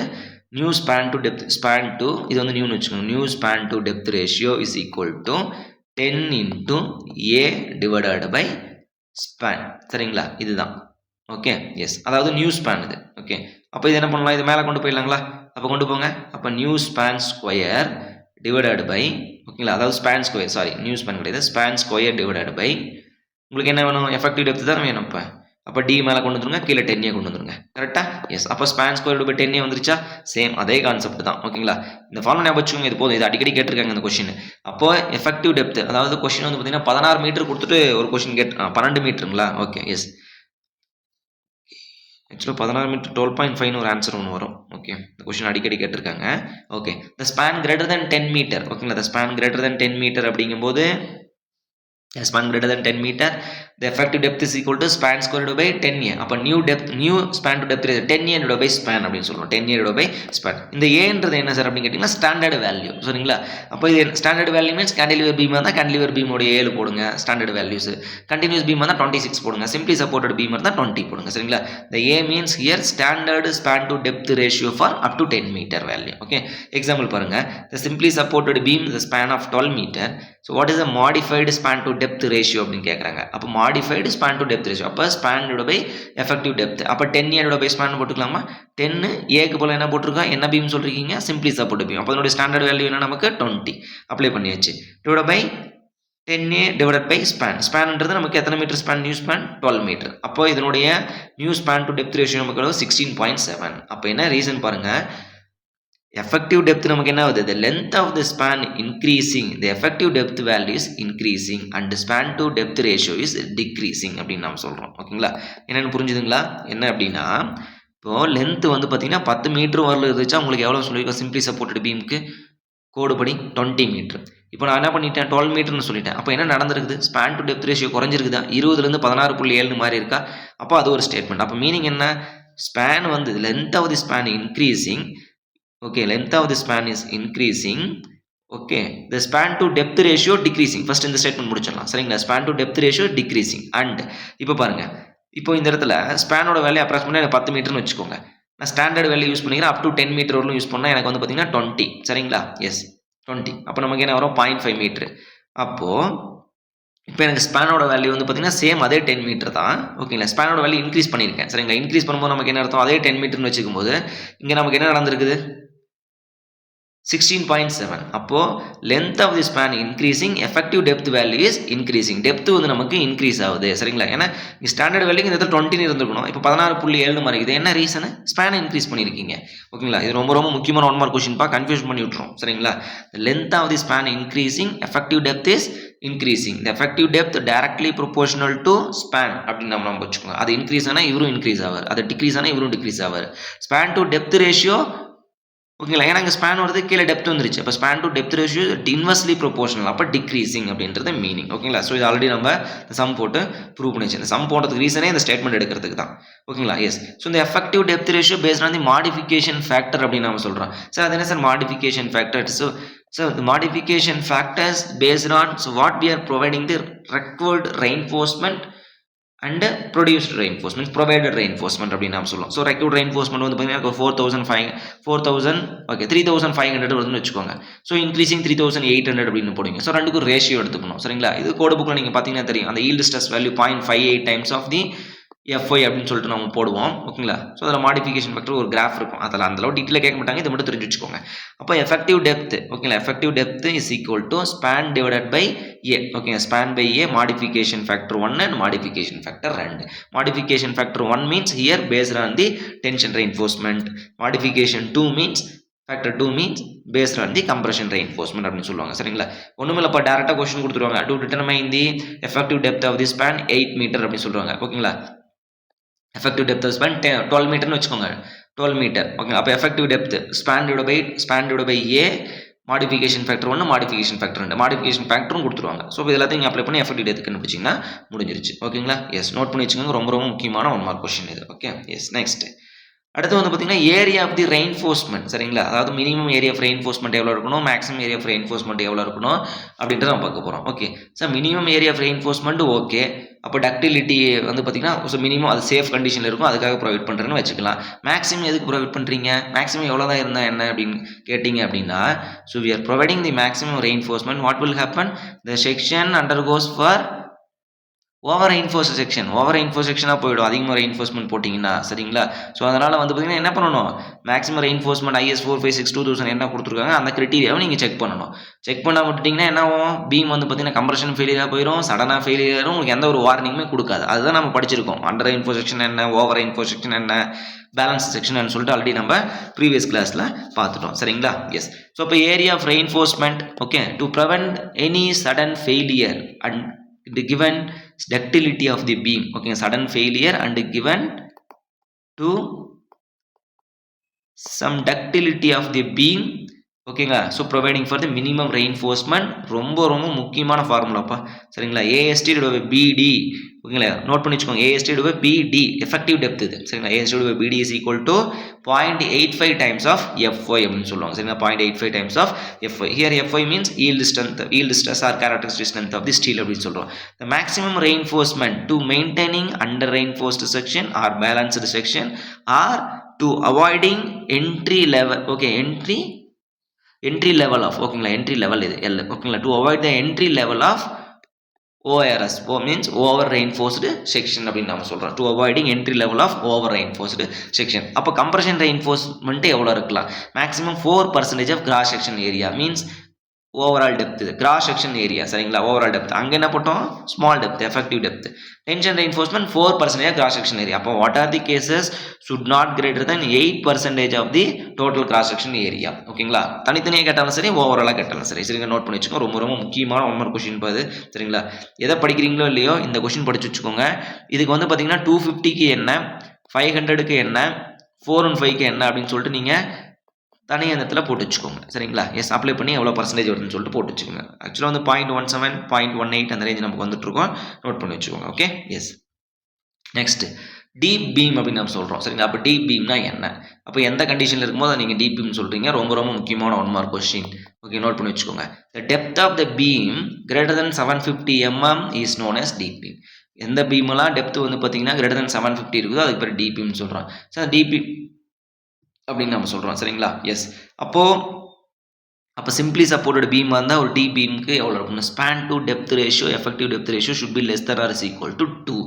new span to depth span to இது வந்து நியூன்னு வச்சுக்கோங்க. New span to depth ratio is equal to 10 into A divided by span. சரிங்களா, இதுதான். Okay, yes. அதாவது நியூ ஸ்பேன் இது. ஓகே, அப்போ இது என்ன பண்ணலாம், இது மேலே கொண்டு போயிடலாங்களா? அப்போ கொண்டு போங்க. அப்போ new span square divided by, ஓகேங்களா, அதாவது span square, sorry new span கிடையாது, ஸ்பேன் ஸ்கொயர் டிவைடட் பை உங்களுக்கு என்ன வேணும், எஃபெக்டிவ் டெப்த் தான் வேணும். அப்போ டி மேலே கொண்டு வந்துருங்க, கீழே 10 கொண்டு வந்துருங்க. கரெக்டா, எஸ். அப்போ ஸ்பேன் ஸ்கொயர் பை 10 வந்துருச்சா? சேம் அதே கான்செப்ட் தான். ஓகேங்களா, இந்த ஃபார்முலா ஞாபகம் வச்சுக்கோங்க, இது போதும். இது அடிக்கடி கேட்டிருக்காங்க இந்த கொஸ்டின். அப்போ எஃபெக்டிவ் டெப்த் அதாவது கொஸ்டின் வந்து பார்த்தீங்கன்னா 16 மீட்டர் கொடுத்துட்டு ஒரு கொஸ்டின் 12 மீட்டருங்களா? Okay, S. ஆக்சுவலாக 16 மீட்டர் 12.5 ஒரு ஆன்சர் ஒன்று வரும். ஓகே, இந்த கொஸ்டின் அடிக்கடி கேட்டிருக்காங்க. Okay, the span greater than 10 metre. ஓகேங்களா, the span greater than 10 metre அப்படிங்கும்போது span greater than 10 meter, the effective depth is equal to span squared by 10a. அப்போ new span to depth is 10a divided by span அப்படின்னு சொல்லுவோம். 10a divided by span. இந்த ஏன்றது என்ன sir அப்படின்னு கேட்டிங்கன்னா standard value. சரிங்களா, அப்போ இது standard value means cantilever beam தான் கேண்டிலிவர் பீமோடைய 7 போடுங்க ஸ்டாண்டர்ட் வேல்யூஸ். கண்டினியூஸ் பீம் தான் 26 போடுங்க. சிம்பிளி சப்போர்ட்டட் பீம் தான் 20 போடுங்க. சரிங்களா, the a means here standard span to depth ratio for up to 10 meter value. Okay, example பாருங்க. the simply supported beam the span of 12 meter. so what is the modified span to depth ratio அப்படின்னு கேட்குறாங்க. அப்போ modified span to depth ratio அப்போ span divided by effective depth. அப்போ 10 divided by span போட்டுக்கலாமா? 10 ஏக்கு போல என்ன போட்டிருக்கோம், என்ன பீம் சொல்றீங்க, சிம்பிளி சப்போர்ட் பீம். அப்போ அதனுடைய ஸ்டாண்டர்ட் வேல்யூ என்ன நமக்கு 20 அப்ளை பண்ணியாச்சு. Divide by 10a divided by span. ஸ்பேன்ன்றது நமக்கு எத்தனை metre span, new span 12 metre. அப்போ இதனுடைய new span to depth ratio நமக்கு 16.7. அப்போ என்ன ரீசன் பாருங்க, effective depth நமக்கு என்ன ஆகுது, the length of the span increasing, the effective depth value is increasing and the span to depth ratio is decreasing அப்படின்னு நாம் சொல்றோம். ஓகேங்களா, என்னன்னு புரிஞ்சுதுங்களா? என்ன அப்படின்னா இப்போ லென்த் வந்து பார்த்தீங்கன்னா 10 மீட்டர் வரல இருந்துச்சா உங்களுக்கு எவ்வளோ சொல்லியிருக்கோம், சிம்பிளி சப்போர்ட்டட் பீமுக்கு கோடு படி 20 மீட்டர். இப்போ நான் என்ன பண்ணிட்டேன், 12 மீட்டர்னு சொல்லிட்டேன். அப்போ என்ன நடந்திருக்குது, ஸ்பேன் டு டெப்த் ரேஷியோ குறைஞ்சிருக்குதா, 20லேருந்து 16.7 மாதிரி இருக்கா? அப்போ அது ஒரு ஸ்டேட்மெண்ட். அப்போ மீனிங் என்ன, ஸ்பேன் வந்து length of the span increasing. Okay, length of the span is increasing. Okay, the span to depth ratio decreasing. First இந்த ஸ்டேட்மெண்ட் முடிச்சிடலாம். சரிங்களா, span to depth ratio decreasing. and இப்போ பாருங்க, இப்போ இந்த இடத்துல ஸ்பேனோட வேல்யூ அப்ராக்சிமேட்டாக 10 மீட்டர்னு வச்சுக்கோங்க. நான் ஸ்டாண்டர்ட் வேல்யூ யூஸ் பண்ணிக்கிறேன். அப் டு 10 மீட்டர் வரலும் யூஸ் பண்ணால் எனக்கு வந்து பார்த்தீங்கன்னா 20. சரிங்களா, எஸ் 20. அப்போ நமக்கு என்ன வரும், 0.5 மீட்டர். அப்போது இப்போ எனக்கு ஸ்பேனோட வேல்யூ வந்து பார்த்தீங்கன்னா சேம் அதே 10 மீட்டர் தான். ஓகேங்களா, ஸ்பேனோட வேல்யூ இன்க்ரீஸ் பண்ணியிருக்கேன். சரிங்களா, இன்க்ரீஸ் பண்ணும்போது நமக்கு என்ன அர்த்தம், அதே 10 மீட்டர்னு வச்சுக்கும் போது இங்கே நமக்கு என்ன நடந்திருக்குது, 16.7. அப்போ length of the span increasing, effective depth value is increasing. Depth வந்து நமக்கு இன்க்ரீஸ் ஆகுது. சரிங்களா, ஏன்னா ஸ்டாண்டர்ட் வேல்யூ இந்த இடத்துல 20 இருந்திருக்கணும், இப்போ 16.7 மாதிரி இருக்குது. என்ன ரீசன், ஸ்பேனை இன்க்ரீஸ் பண்ணியிருக்கீங்க. ஓகேங்களா, இது ரொம்ப ரொம்ப முக்கியமான 1 மார்க் கொஸ்டின் கன்ஃபியூஸ் பண்ணி விட்டுரும். சரிங்களா, length of the span increasing, effective depth is increasing. The effective depth directly proportional to span அப்படின்னு நம்ம வச்சுக்கோங்க. அது இன்க்ரீஸ் ஆனால் இவரும் இன்க்ரீஸ் ஆவார், அது டிக்ரீஸ் ஆனால் இவரும் டிக்ரீஸ் ஆவார். ஸ்பேன் டு டெப்த் ரேஷியோ ஓகேங்களா? ஏன்னா இங்க ஸ்பான் வருது, கீழ டெப்த் வந்துருச்சு. அப்ப span to depth ratio inversely proportional. அப்ப டிக்ரீசிங் அப்படின்றது மீனிங். ஓகேங்களா? ஸோ இது ஆல்ரெடி நம்ம சம் போட்டு ப்ரூவ் பண்ணியாச்சு. இந்த சம் போடுறதுக்கு ரீசனே இந்த ஸ்டேட்மெண்ட் எடுக்கிறதுக்கு தான். ஓகேங்களா? எஸ். ஸோ இந்த effective depth ratio paste on the modification factor அப்படின்னு நம்ம சொல்றோம். சார் அது என்ன sir modification factor? So the modification factors based on what we are providing the required reinforcement and produced reinforcement, provided reinforcement அப்படின்னு நாம் சொல்லுவோம். So required reinforcement வந்து பார்த்தீங்கன்னா 4000 ஓகே 3500 வருதுன்னு வச்சுக்கோங்க. ஸோ இன்க்ரீசிங் 3800 அப்படின்னு போடுவீங்க. ஸோ ரெண்டுக்கும் ரேஷியோ எடுத்துக்கணும். சரிங்களா? இது கோடு புக்கில் நீங்கள் பார்த்தீங்கன்னா தெரியும். அந்த yield stress value 0.58 times of the FY அப்படின்னு சொல்லிட்டு நம்ம போடுவோம். ஓகேங்களா? ஸோ அதில் மாடிஃபிகேஷன் ஃபேக்டர் ஒரு கிராஃப் இருக்கும். அதில் அந்தளவு டீட்டெயிலாக கேட்க மாட்டாங்க. இதை மட்டும் தெரிஞ்சு வச்சுக்கோங்க. அப்போ எஃபெக்டிவ் டெப்த் ஓகேங்களா? Effective depth is equal to span divided by a. ஓகேங்க, span by a modification factor 1 and modification factor 2. Modification factor 1 means here based on the tension reinforcement. Modification 2 means factor 2 means based on the compression reinforcement அப்படின்னு சொல்லுவாங்க. சரிங்களா? ஒன்றுமே இப்போ டேரெக்டாக question கொடுத்துருவாங்க. To determine the effective depth of the span 8 metre அப்படின்னு சொல்லுவாங்க. ஓகேங்களா? effective depth of span 12 மீட்டர்னு வச்சுக்கோங்க. 12 மீட்டர். ஓகே, அப்போ effective depth span divided by a modification factor 1 modification factor 2 modification ஃபேக்டரும் கொடுத்துருவாங்க. ஸோ இது எல்லாத்தையும் நீங்கள் அப்ளை பண்ணி எஃபெக்டிவ் டெப்த் கண்டுபிடிச்சிங்கன்னா முடிஞ்சிருச்சு. ஓகேங்களா? எஸ், நோட் பண்ணி வச்சுக்கோங்க. ரொம்ப ரொம்ப முக்கியமான 1 மார்க் கொஸ்டின் இது. Okay, yes. நெக்ஸ்ட் அடுத்து வந்து பார்த்தீங்கன்னா ஏரியா ஆஃப் தி ரெயின்ஃபோர்ஸ்மெண்ட். சரிங்களா? அதாவது மினிமம் ஏரியா ஆஃப் ரெயின்ஃபோர்ஸ்மெண்ட் எவ்வளோ இருக்கணும், மேக்ஸிமம் ஏரியா ஆஃப் ரெயின்ஃபோர்ஸ்மெண்ட் எவ்வளோ இருக்கணும் அப்படின்றத நம்ம பார்க்க போகிறோம். Okay sir, minimum area of reinforcement okay. அப்போ டக்டிலிட்டி வந்து பார்த்தீங்கன்னா ஸோ மினிமம் அது சேஃப் கண்டிஷனில் இருக்கும், அதுக்காக ப்ரொவைட் பண்ணுறேன்னு வச்சுக்கலாம். மேக்ஸிமம் எதுக்கு ப்ரொவைட் பண்ணுறீங்க, மேக்ஸிமம் எவ்வளோ தான் இருந்தால் என்ன அப்படின்னு கேட்டிங்க அப்படின்னா, so we are providing the maximum reinforcement. What will happen, the section undergoes for over reinforce section. Over reinforce செக்ஷனாக போயிடும் அதிகமாக ரெயின்ஃபோர்ஸ்மெண்ட் போட்டிங்கன்னா. சரிங்களா? ஸோ அதனால் வந்து பார்த்தீங்கன்னா என்ன பண்ணணும், மேக்ஸிமம் ரெயின்ஃபோர்ஸ்மெண்ட் IS 456/2000 என்ன கொடுத்துருக்காங்க அந்த கிரிட்டீரியாவை நீங்கள் செக் பண்ணணும். செக் பண்ண விட்டுட்டிங்கன்னா என்ன ஆகும், பீம் வந்து பார்த்தீங்கன்னா கம்ப்ரஷன் ஃபெயிலியராக போயிடும், சடனாக ஃபெயிலியரும், உங்களுக்கு எந்த ஒரு வார்னிங்குமே கொடுக்காது. அதுதான் நம்ம படிச்சிருக்கோம். அண்டர் ரெயின்ஃபோர்ஸ் செக்ஷன் என்ன, ஓவர் ரெயின்ஃபோர்ஸ் செக்ஷன் என்ன, பேலன்ஸ் செக்ஷன் சொல்லிட்டு ஆல்ரெடி நம்ம ப்ரீவியஸ் கிளாஸில் பார்த்துட்டோம். சரிங்களா? எஸ். ஸோ இப்போ area of reinforcement okay to prevent any sudden failure and the given ductility of the beam. Okay, sudden failure and given to some ductility of the beam. ஓகேங்களா? So providing for the minimum reinforcement. ரொம்ப ரொம்ப முக்கியமான ஃபார்முலாப்பா. சரிங்களா? AST / BD. ஓகேங்களா? Note பண்ணி வச்சுக்கோங்க. AST / BD effective depth இது. சரிங்களா? AST / BD is equal to 0.85 times of FY அப்படின்னு சொல்லுவாங்க. சரிங்களா? 0.85 times of FY. Here FY means yield stress or characteristic strength of the steel அப்படின்னு சொல்றோம். The maximum reinforcement to maintaining under reinforced section or balanced section or to avoiding entry level. Okay, entry level of ஓகேங்களா, entry level இது L. ஓகேங்களா? to avoid the entry level of ORS. O means over reinforced section அப்படின்னு நம்ம சொல்றோம். to avoiding entry level of over reinforced section. அப்போ compression reinforcement எவ்வளோ இருக்கலாம், maximum 4% of cross section area means overall depth, cross section area. சரிங்களா? Overall depth அங்கே என்ன போட்டோம், small depth, effective depth. Tension reinforcement 4% cross section area. அப்போ what are the cases, should not greater than 8% of the total cross section area. ஓகேங்களா? தனித்தனியாக கேட்டாலும் சரி, ஓவராலாக கேட்டாலும் சரி. சரிங்க, நோட் பண்ணி வச்சுக்கோங்க. ரொம்ப ரொம்ப முக்கியமான 1 மார்க் கொஸ்டின் பாது. சரிங்களா? எதை படிக்கிறீங்களோ இல்லையோ இந்த கொஸ்டின் படிச்சு வச்சுக்கோங்க. இதுக்கு வந்து பார்த்தீங்கன்னா 250க்கு என்ன, 500க்கு என்ன, 415க்கு என்ன அப்படின்னு சொல்லிட்டு நீங்கள் தனியாக இடத்துல போட்டு வச்சுக்கோங்க. சரிங்களா? எஸ், அப்ளை பண்ணி எவ்வளோ பர்சன்டேஜ் வருதுன்னு சொல்லிட்டு போட்டு வச்சுக்கோங்க. ஆக்சுவலாக வந்து 0.17, 0.18 அந்த ரேஞ்ச் நமக்கு வந்துட்டுருக்கோம். நோட் பண்ணி வச்சுக்கோங்க. Okay, yes. Next deep beam அப்படின்னு நம்ம சொல்கிறோம். சரிங்களா? அப்போ டீப் பீம்னா என்ன, அப்போ எந்த கண்டிஷனில் இருக்கும்போது அதை நீங்கள் டீப் பீம் சொல்கிறீங்க. ரொம்ப ரொம்ப முக்கியமான 1 மார்க் கொஸ்டின். ஓகே, நோட் பண்ணி வச்சுக்கோங்க. The depth of the beam greater than 750 mm is known as deep beam. எந்த பீமெல்லாம் டெப்த் வந்து பார்த்தீங்கன்னா கிரேட்டர் than 750 இருக்குதோ அதுக்கு பேர் டீப் பீம் சொல்கிறோம். சார் டீப் பீம் அப்படின்னு நம்ம சொல்கிறோம். சரிங்களா? எஸ். அப்போ சிம்பிளி சப்போர்ட்டட் பீம் வந்தால் ஒரு டீப் பீமுக்கு எவ்வளோ இருக்கும்னா, span to depth ratio, effective depth ratio should be less than or is equal to 2.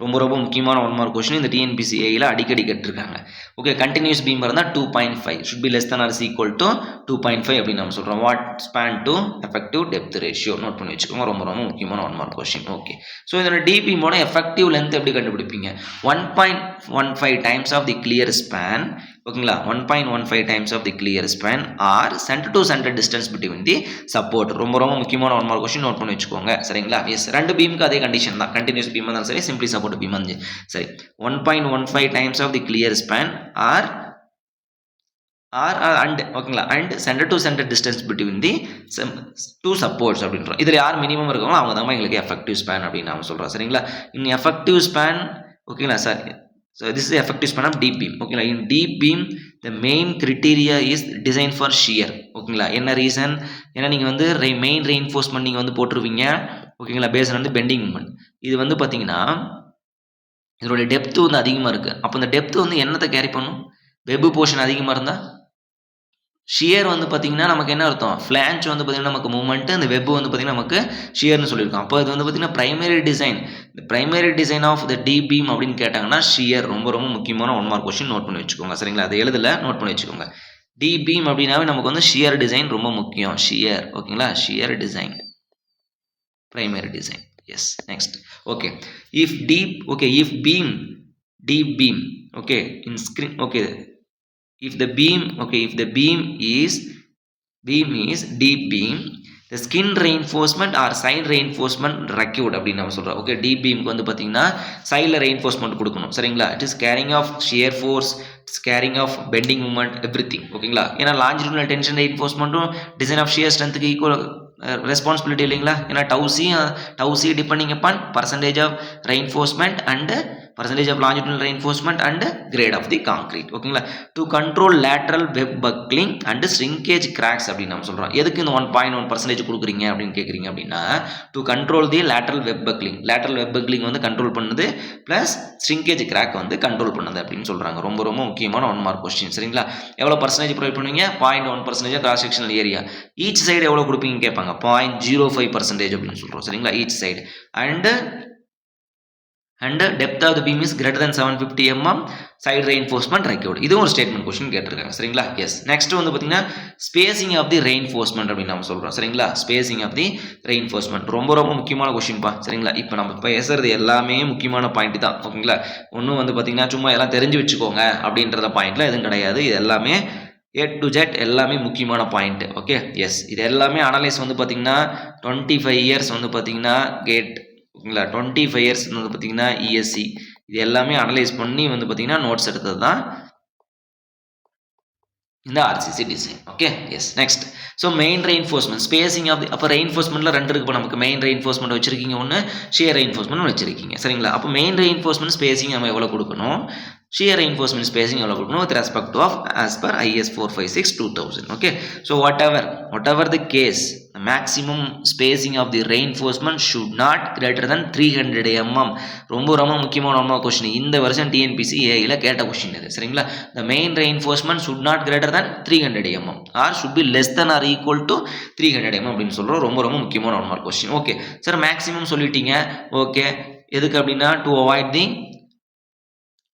ரொம்ப ரொம்ப முக்கியமான 1 மார்க் கொஸ்டின். இந்த TNPSC அடிக்கடி கேட்டிருக்காங்க. ஓகே, கண்டினியூஸ் பீம் இருந்தால் 2.5 should be less than or is equal to 2.5 அப்படின்னு நம்ம சொல்கிறோம். What span to effective depth ratio. Note பண்ணி வச்சுக்கோங்க. ரொம்ப ரொம்ப முக்கியமான 1 மார்க் கொஸ்டின். ஓகே, ஸோ இதோட டீப் பீமோட எஃபெக்டிவ் லென்த் எப்படி கண்டுபிடிப்பீங்க, 1.15 times of the clear span. ஓகேங்களா? 1.15 times of the clear span or centre to centre distance between the support. ரொம்ப ரொம்ப முக்கியமான 1 மார்க் கொஸ்டின். நோட் பண்ணி வச்சுக்கோங்க. சரிங்களா? எஸ், 2 பீமுக்கு அதே கண்டிஷன் தான். கண்டினியூஸ் பீம் இருந்தாலும் சரி, சிம்பிளி சப்போர்ட் பீம் வந்து சரி. 1.15 times of the clear span or and ஓகேங்களா and centre to centre distance between the two supports அப்படின்றோம். இதில் யார் மினிமம் இருக்காங்களோ அவங்க தான் எங்களுக்கு எஃபெக்டிவ் ஸ்பேன் அப்படின்னு நாம சொல்கிறோம். சரிங்களா? இன் எஃபெக்டிவ் ஸ்பேன் ஓகேங்களா sir. So this is the effective span of deep beam. ஓகேங்களா? In deep beam the main criteria is designed for shear. ஓகேங்களா? என்ன ரீசன்? ஏன்னா நீங்கள் வந்து மெயின் ரெயின்ஃபோர்ஸ்மெண்ட் நீங்கள் வந்து போட்டுருவீங்க. ஓகேங்களா? பேஸ்ட் வந்து பெண்டிங் மூமெண்ட். இது வந்து பார்த்தீங்கன்னா இதோடைய டெப்த் வந்து அதிகமாக இருக்குது. அப்போ இந்த டெப்த் வந்து என்னத்தை கேரி பண்ணும்? வெப் போர்ஷன் அதிகமாக இருந்தால் ஷியர் வந்து பார்த்தீங்கன்னா நமக்கு என்ன அர்த்தம்? ஃப்ளான்ச் வந்து பார்த்தீங்கன்னா நமக்கு மூவ்மெண்ட், அந்த வெப் வந்து பார்த்தீங்கன்னா நமக்கு ஷியர்னு சொல்லியிருக்கோம். அப்போ இது வந்து பார்த்தீங்கன்னா பிரைமரி டிசைன், இந்த primary design of the deep beam அப்படின்னு கேட்டாங்கன்னா ஷியர் ரொம்ப ரொம்ப முக்கியமான 1 மார்க் கொஸ்டின் நோட் பண்ணி வச்சுக்கோங்க. சரிங்களா? அதை எழுதல, நோட் பண்ணி வச்சுக்கோங்க. டீப் பீம் அப்படின்னாவே நமக்கு வந்து ஷியர் டிசைன் ரொம்ப முக்கியம். ஷியர் ஓகேங்களா? Shear design primary design. Yes next okay if deep beam okay in screen okay if the beam is deep beam, the skin reinforcement or side reinforcement required அப்படின்னு நம்ம சொல்றோம். Okay deep beamக்கு வந்து பார்த்தீங்கன்னா சைடில் reinforcement கொடுக்கணும். சரிங்களா? it is carrying of shear force, it's carrying of bending moment, everything. ஓகேங்களா? ஏன்னா longitudinal tension reinforcementடும் design of shear strengthக்கு ஈக்குவல் ரெஸ்பான்சிபிலிட்டி இல்லைங்களா? ஏன்னா tau C depending upon percentage of reinforcement and percentage of longitudinal reinforcement and grade of the concrete. ஓகேங்களா? to control lateral web buckling and shrinkage cracks அப்படின்னு நம்ம சொல்றோம். எதுக்கு இந்த 1.1% கொடுக்குறீங்க அப்படின்னு கேட்குறீங்க அப்படின்னா to control the lateral web buckling வந்து கண்ட்ரோல் பண்ணுது பிளஸ் shrinkage crack வந்து கண்ட்ரோல் பண்ணுது அப்படின்னு சொல்றாங்க. ரொம்ப ரொம்ப முக்கியமான 1 மார்க் கொஸ்டின். சரிங்களா? எவ்வளோ பர்சன்டேஜ் ப்ரொவைட் பண்ணுவீங்க? 0.1% cross sectional area. Each side எவ்வளோ கொடுப்பீங்கன்னு கேட்பாங்க. 0.05% அப்படின்னு சொல்றோம். சரிங்களா? Each side and depth of the beam is greater than 750 mm, side reinforcement required. இதுவும் ஒரு ஸ்டேட்மெண்ட் கொஸ்டின் கேட்டிருக்காங்க. சரிங்களா? எஸ் நெக்ஸ்ட் வந்து பார்த்தீங்கன்னா ஸ்பேசிங் ஆஃப் தி ரெயின்ஃபோர்ஸ்மெண்ட் அப்படின்னு நம்ம சொல்கிறோம். சரிங்களா? ஸ்பேசிங் ஆஃப் தி ரெயின்ஃபோர்ஸ்மெண்ட் ரொம்ப ரொம்ப முக்கியமான கொஸ்டின்ப்பா. சரிங்களா? இப்போ நம்ம பேசுறது எல்லாமே முக்கியமான பாயிண்ட் தான். ஓகேங்களா? ஒன்றும் வந்து பார்த்தீங்கன்னா சும்மா எல்லாம் தெரிஞ்சு வச்சுக்கோங்க அப்படின்றத பாயிண்ட்ல எதுவும் கிடையாது. இது எல்லாமே A to Z எல்லாமே முக்கியமான பாயிண்ட். ஓகே எஸ் இது எல்லாமே அனலைஸ் வந்து பார்த்தீங்கன்னா 25 இயர்ஸ் வந்து பார்த்தீங்கன்னா கேட் ஓகேங்களா? 25 இயர்ஸ் வந்து பார்த்தீங்கன்னா இஎஸ்சி இது எல்லாமே அனலைஸ் பண்ணி வந்து பார்த்தீங்கன்னா நோட்ஸ் எடுத்தது தான் இந்த RCC design. Okay yes next so main reinforcement spacing of the அப்போ ரெயின்ஃபோர்ஸ்மெண்ட்டில் 2 இருக்கு. இப்போ நமக்கு மெயின் ரெயின்ஃபோர்ஸ்மெண்ட் வச்சிருக்கீங்க, ஒன்று ஷியர் ரெயின்ஃபோர்ஸ்மெண்ட் வச்சிருக்கீங்க. சரிங்களா? அப்போ மெயின் ரெயின்ஃபோர்ஸ்மெண்ட் ஸ்பேசிங் நம்ம எவ்வளோ கொடுக்கணும், shear reinforcement spacing எவ்வளோ கொடுக்கணும் with respect to of as per IS 456/2000. okay so whatever the case, the maximum spacing of the reinforcement should not greater than 300 mm. ரொம்ப ரொம்ப முக்கியமான கொஸ்டின் இந்த வருஷம் டிஎன்பிசி ஏல கேட்ட கொஸ்டின் இது. சரிங்களா? the main reinforcement should not greater than 300 mm or should be less than or equal to 300 mm அப்படின்னு சொல்றோம். ரொம்ப ரொம்ப முக்கியமான 1 mark question. Okay sir maximum சொல்லிட்டீங்க. ஓகே எதுக்கு அப்படின்னா to avoid the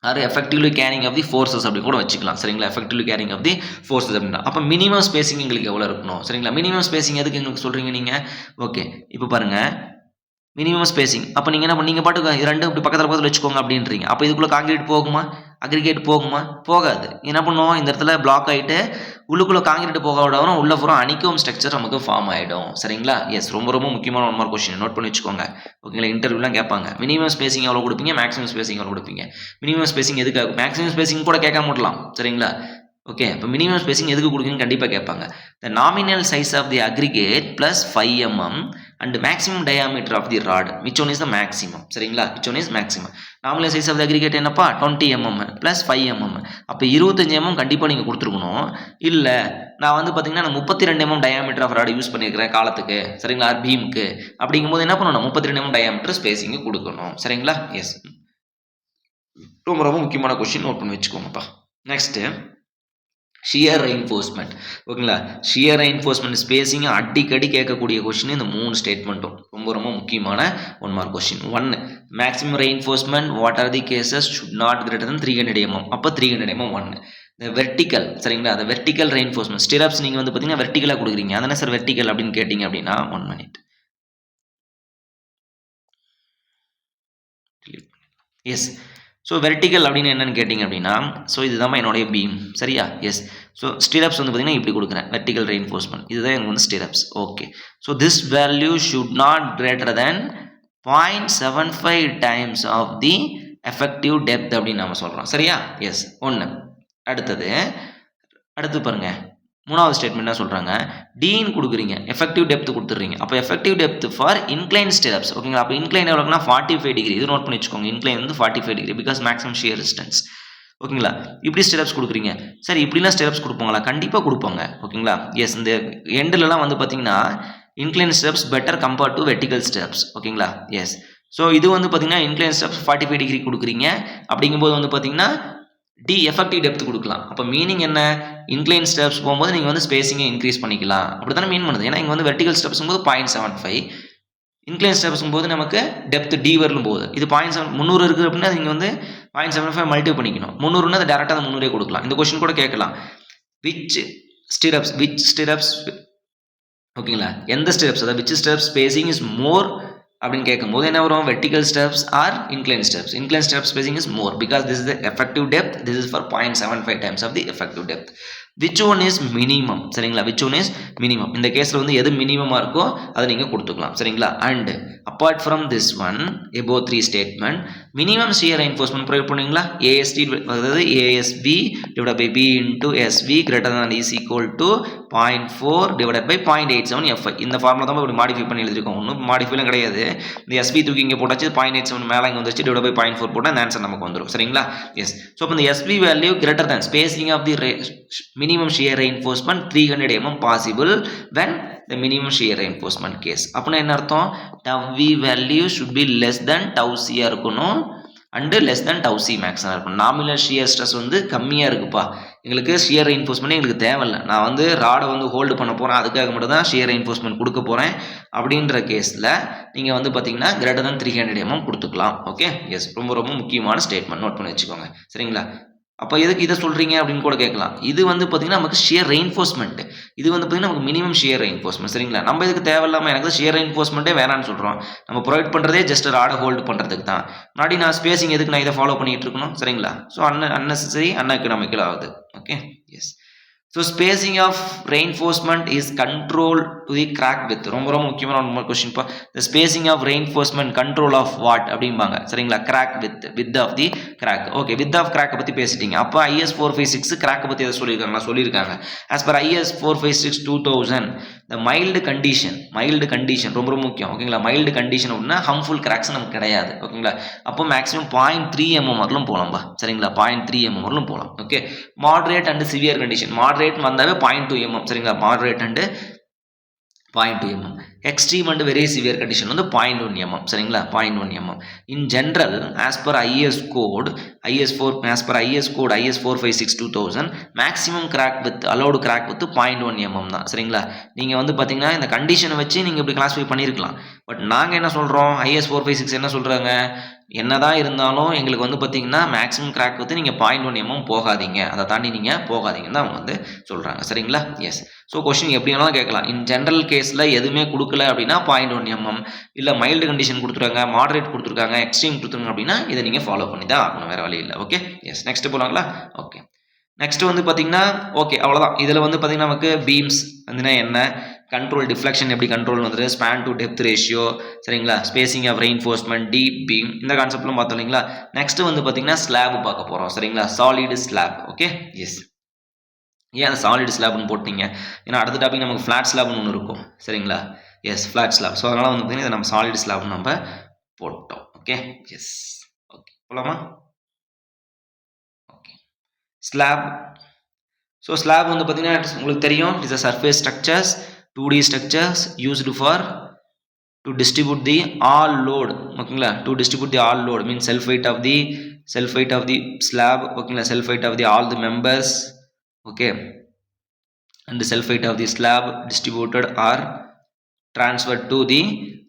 or effectively carrying of the forces அப்படி கூட வச்சுக்கலாம். சரிங்களா? effectively carrying of the forces அப்படின்னா அப்போ மினிமம் ஸ்பேசிங் எங்களுக்கு எவ்வளோ இருக்கணும்? சரிங்களா? மினிமம் ஸ்பேசிங் எதுக்கு எங்களுக்கு சொல்கிறீங்க நீங்கள்? ஓகே இப்போ பாருங்கள் மினிமம் ஸ்பேசிங் அப்போ நீங்கள் என்ன பண்ணீங்க பாட்டுக்கு 2 இப்படி பக்கத்தில் வச்சுக்கோங்க அப்படின்றீங்க. அப்போ இதுக்குள்ளே காங்கிரீட் போகுமா, அக்ரிகேட் போகுமா? போகாது. என்ன பண்ணுவோம், இந்த இடத்துல பிளாக் ஆகிட்டு உள்ளுக்குள்ளே காங்கிரீட் போக விடாமல் உள்ள பூரா அனிக்கோம் ஸ்ட்ரக்சர் நமக்கு ஃபார்ம் ஆகிடும். சரிங்களா? எஸ் ரொம்ப ரொம்ப முக்கியமான 1 மார்க் கொஸ்டின் நோட் பண்ணி வச்சுக்கோங்க. ஓகேங்களா? இன்டர்வியூலாம் கேட்பாங்க மினிமம் ஸ்பேசிங் எவ்வளோ கொடுப்பீங்க, மேக்ஸிமம் ஸ்பேசிங் எவ்வளோ கொடுப்பீங்க. மினிமம் ஸ்பேசிங் எதுக்காக, மேக்ஸிமம் ஸ்பேசிங் கூட கேட்காம விடலாம். சரிங்களா? ஓகே இப்போ மினிமம் ஸ்பேசிங் எதுக்கு கொடுக்குன்னு கண்டிப்பாக கேட்பாங்க. The nominal size of the aggregate plus 5 mm and maximum diameter of the rod which one is the maximum. சரிங்களா? which one is maximum. Nominal size of the aggregate என்னப்பா 20 mm plus 5 mm. அப்போ 25 mm கண்டிப்பாக நீங்கள் கொடுத்துருக்கணும். இல்லை நான் வந்து பார்த்தீங்கன்னா நான் 32 mm diameter of rod use பண்ணியிருக்கிறேன் காலத்துக்கு. சரிங்களா? பீமுக்கு அப்படிங்கும்போது என்ன பண்ணணும், 32 mm டயாமீட்டர் ஸ்பேசிங்கு கொடுக்கணும். சரிங்களா? எஸ் ரொம்ப ரொம்ப முக்கியமான கொஸ்டின் நோட் பண்ணி வச்சுக்கோங்கப்பா. Next shear reinforcement. ஓகேங்களா? ஷியர் ரெயின்ஃபோர்ஸ்மெண்ட் ஸ்பேசிங் அடிக்கடி கேட்கக்கூடிய கொஸ்டின் இந்த 3 ஸ்டேட்மெண்ட்டும் ரொம்ப ரொம்ப முக்கியமான 1 mark question. 1 maximum reinforcement what are the cases should not greater than 300 mm. அப்போ 300 mm 1. இந்த வெர்டிக்கல் சரிங்களா? அந்த வெர்டிக்கல் ரெயின்ஃபோர்ஸ்மெண்ட் ஸ்டிரப்ஸ் நீங்கள் வந்து பார்த்தீங்கன்னா வெர்டிக்கலாக கொடுக்குறீங்க. அதனால சார் வெர்டிக்கல் அப்படின்னு கேட்டிங்க அப்படின்னா 1 minute. எஸ் ஸோ வெர்டிக்கல் அப்படின்னு என்னென்னு கேட்டிங்க அப்படின்னா ஸோ இதுதான் என்னுடைய பீம். சரியா? எஸ் ஸோ ஸ்டிரப்ஸ் வந்து பார்த்தீங்கன்னா இப்படி கொடுக்குறேன் வெர்டிக்கல் ரெயின்ஃபோர்ஸ்மெண்ட். இதுதான் எனக்கு வந்து stirrups. Okay so this value should not greater than 0.75 times of the effective depth அப்படின்னு நம்ம சொல்கிறோம். சரியா? எஸ் 1. அடுத்தது அடுத்து பாருங்க, மூணாவது ஸ்டேட்மெண்ட் என்ன சொல்றாங்க, டின்னு கொடுக்குறீங்க, எஃபெக்டிவ் டெப்த் கொடுத்துறீங்க. அப்போ effective depth for incline steps. ஓகேங்களா? அப்போ இன்க்ளைன் எவ்வளோனா 45 டிகிரி. இது நோட் பண்ணி வச்சுக்கோங்க. இன்க்ளைன் வந்து 45 degree because maximum shear distance. ஓகேங்களா? இப்படி ஸ்டெப்ஸ் கொடுக்குறீங்க. சரி, இப்படிலாம் ஸ்டெப்ஸ் கொடுப்பாங்களா? கண்டிப்பாக கொடுப்பாங்க. ஓகேங்களா? எஸ், இந்த எண்டுலலாம் வந்து பார்த்தீங்கன்னா incline steps better compared to vertical steps. ஓகேங்களா? எஸ். ஸோ இது வந்து பார்த்தீங்கன்னா இன்க்ளைன் ஸ்டெப்ஸ் 45 டிகிரி கொடுக்குறீங்க. அப்படிங்கும்போது வந்து பார்த்தீங்கன்னா டி எஃபெக்டிவ் டெப்த் கொடுக்கலாம். அப்போ மீனிங் என்ன, இன்க்ளைன் ஸ்டெப்ஸ் போகும்போது நீங்கள் வந்து ஸ்பேசிங்கை இன்க்ரீஸ் பண்ணிக்கலாம். அப்படி தானே மீன் பண்ணுது. ஏன்னா இங்கே வந்து வெர்டிகல் ஸ்டெப்ஸும் போது 0.75, இன்க்ளைன் ஸ்டெப்ஸும் போது நமக்கு டெப்த் டி வரலும் போகுது. இது 0.7 300 இருக்குது அப்படின்னா நீங்கள் வந்து 0.75 மல்டிப்ளை பண்ணிக்கணும். 300னா அது டேரெக்டாக அந்த 300 கொடுக்கலாம். இந்த கொஸ்டின் கூட கேட்கலாம், விச் ஸ்டிரப்ஸ் ஓகேங்களா, எந்த ஸ்டெப்ஸ், அதாவது which steps spacing is more அப்படின்னு கேட்கும்போது என்ன வரும், vertical steps or incline steps. Incline steps spacing is more because this is the effective depth, this is for 0.75 times of the effective depth. Which one is minimum, சரிங்களா, which one is minimum. இந்த கேஸில் வந்து எது மினிமமாக இருக்கோ அதை நீங்கள் கொடுத்துக்கலாம். சரிங்களா? And apart from this one above 3 statement, minimum shear reinforcement provide பண்ணுவீங்களா, ஏஎஸ்டி அதாவது ASP divide by B into SV greater than is equal to 0.4 divide by 0.87 FI. இந்த ஃபார்முலா தான் இப்படி மாடிஃபை பண்ணி எழுதிருக்கோம். ஒன்றும் மாடிஃபைலாம் கிடையாது. இந்த எஸ்பி தூக்கி இங்கே போட்டாச்சு, 0.87 மேலே இங்கே வந்துச்சு, டிவைட் பை 0.4 போட்டால் அந்த ஆன்சர் நமக்கு வந்துடும். சரிங்களா? எஸ். ஸோ இப்போ இந்த SP value greater than spacing of the minimum shear reinforcement 300 mm possible when the minimum shear reinforcement case. அப்படின்னா என்ன அர்த்தம், tau v value should be less than tau c இருக்கணும் and less than tau c max இருக்கணும். Nominal shear stress வந்து கம்மியாக இருக்குப்பா, எங்களுக்கு shear reinforcement எங்களுக்கு தேவையில்லை, நான் வந்து ராடை வந்து ஹோல்டு பண்ண போகிறேன், அதுக்காக மட்டும் தான் shear reinforcement கொடுக்க போகிறேன் அப்படின்ற கேஸில் நீங்கள் வந்து பார்த்தீங்கன்னா greater than 300 mm கொடுத்துக்கலாம். ஓகே, எஸ், ரொம்ப ரொம்ப முக்கியமான ஸ்டேட்மெண்ட், நோட் பண்ணி வச்சுக்கோங்க. சரிங்களா? அப்போ எதுக்கு இதை சொல்கிறீங்க அப்படின்னு கூட கேட்கலாம். இது வந்து பார்த்தீங்கன்னா நமக்கு ஷியர் ரெயின்ஃபோர்ஸ்மெண்ட், இது வந்து பார்த்தீங்கன்னா நமக்கு மினிமம் ஷியர் ரெயின்ஃபோர்ஸ்மெண்ட். சரிங்களா? நம்ம இதுக்கு தேவையில்லாமல் எனக்கு ஷியர் ரெயின்ஃபோர்ஸ்மெண்ட்டே வேணான்னு சொல்கிறோம். நம்ம ப்ரொவைட் பண்ணுறதே ஜஸ்ட் ராடை ஹோல்டு பண்ணுறதுக்கு தான். முன்னாடி நான் ஸ்பேசிங் எதுக்கு நான் இதை ஃபாலோ பண்ணிகிட்டு இருக்கணும். சரிங்களா? ஸோ அன்னெசரி அன்எக்கனாமிக்கல் ஆகுது. Okay, yes. So spacing of reinforcement is control to the crack width. ரொம்ப ரொம்ப முக்கியமான கொஸ்டின். இப்போ the spacing of reinforcement control of what அப்படிம்பாங்க. சரிங்களா? Crack width of the crack. Okay, width of கிராக்கை பற்றி பேசிட்டீங்க. அப்போ IS 456 கிராக்கை பற்றி எதை சொல்லியிருக்காங்க. As per IS 456 2000 the mild condition ரொம்ப ரொம்ப முக்கியம். ஓகேங்களா? மைல்டு கண்டிஷன் அப்படின்னா ஹம்ஃபுல் கிராக்ஸ் நமக்கு கிடையாது. ஓகேங்களா? அப்போ மேக்ஸிமம் 0.3 mm வரலும் போகலாம்பா. சரிங்களா? 0.3 mm வரலும் போகலாம். Okay, moderate and severe condition, moderate வந்தாவே 0.2 mm. சரிங்களா? Moderate and 0.2 mm. Extreme and very severe condition வந்து 0.1 mm. சரிங்களா? 0.1 mm. In general as per IS code IS 456 2000 maximum crack width allowed crack width 0.1 mm தான். சரிங்களா? நீங்கள் வந்து பார்த்தீங்கன்னா இந்த கண்டிஷனை வச்சு நீங்கள் இப்படி கிளாஸிஃபை பண்ணியிருக்கலாம். பட் நாங்கள் என்ன சொல்கிறோம், IS 456 என்ன சொல்கிறாங்க, என்னதான் இருந்தாலும் எங்களுக்கு வந்து பார்த்தீங்கன்னா மேக்ஸிமம் கிராக் வந்து நீங்கள் 0.1 mm போகாதீங்க, அதை தாண்டி நீங்கள் போகாதீங்கன்னு தான் அவங்க வந்து சொல்கிறாங்க. சரிங்களா? எஸ். ஸோ கொஸ்டின் எப்படி வேணாலும் கேட்கலாம். இன் ஜென்ரல் கேஸில் எதுவுமே கொடுக்கல அப்படின்னா 0.1 mm, இல்லை மைல்டு கண்டிஷன் கொடுத்துருக்காங்க, மாடரேட் கொடுத்துருக்காங்க, எக்ஸ்ட்ரீம் கொடுத்துருங்க அப்படின்னா இதை நீங்கள் ஃபாலோ பண்ணி தான் ஆகணும், வேறு வழி இல்லை. Okay, yes. நெக்ஸ்ட் போகலாங்களா? ஓகே, நெக்ஸ்ட் வந்து பார்த்தீங்கன்னா ஓகே அவ்வளோதான். இதில் வந்து பார்த்தீங்கன்னா நமக்கு பீம்ஸ் வந்துன்னா என்ன, கண்ட்ரோல் டிஃப்ளெக்ஷன் எப்படி கண்ட்ரோல் வந்துட்டு, ஸ்பேன் டு டெப்த் ரேஷியோ, சரிங்களா, spacing of reinforcement, deep beam, இந்த கான்செப்ட்லாம் பார்த்தோம் இல்லைங்களா. நெக்ஸ்ட் வந்து பார்த்தீங்கன்னா ஸ்லாப் பார்க்க போகிறோம். சரிங்களா? Solid slab. Okay, yes. ஏன் அந்த சாலிடு ஸ்லாப்னு போட்டிங்க, ஏன்னா அடுத்த டாபிக் நமக்கு ஃப்ளாட் ஸ்லாப்னு ஒன்று இருக்கும். சரிங்களா? S, flat slab. ஸோ அதனால் வந்து பார்த்தீங்கன்னா இதை நம்ம சாலிடு ஸ்லாப்னு நம்ம போட்டோம். Okay, yes. ஓகே, போகலாமா? Okay, slab. ஸோ ஸ்லாப் வந்து பார்த்தீங்கன்னா உங்களுக்கு தெரியும், it's a surface structures, 2D structures used for to distribute the all load. ஓகேங்களா? to distribute the all load means self weight of the slab. ஓகேங்களா? self weight of the all the members. okay, and the self weight of the slab distributed or transferred to the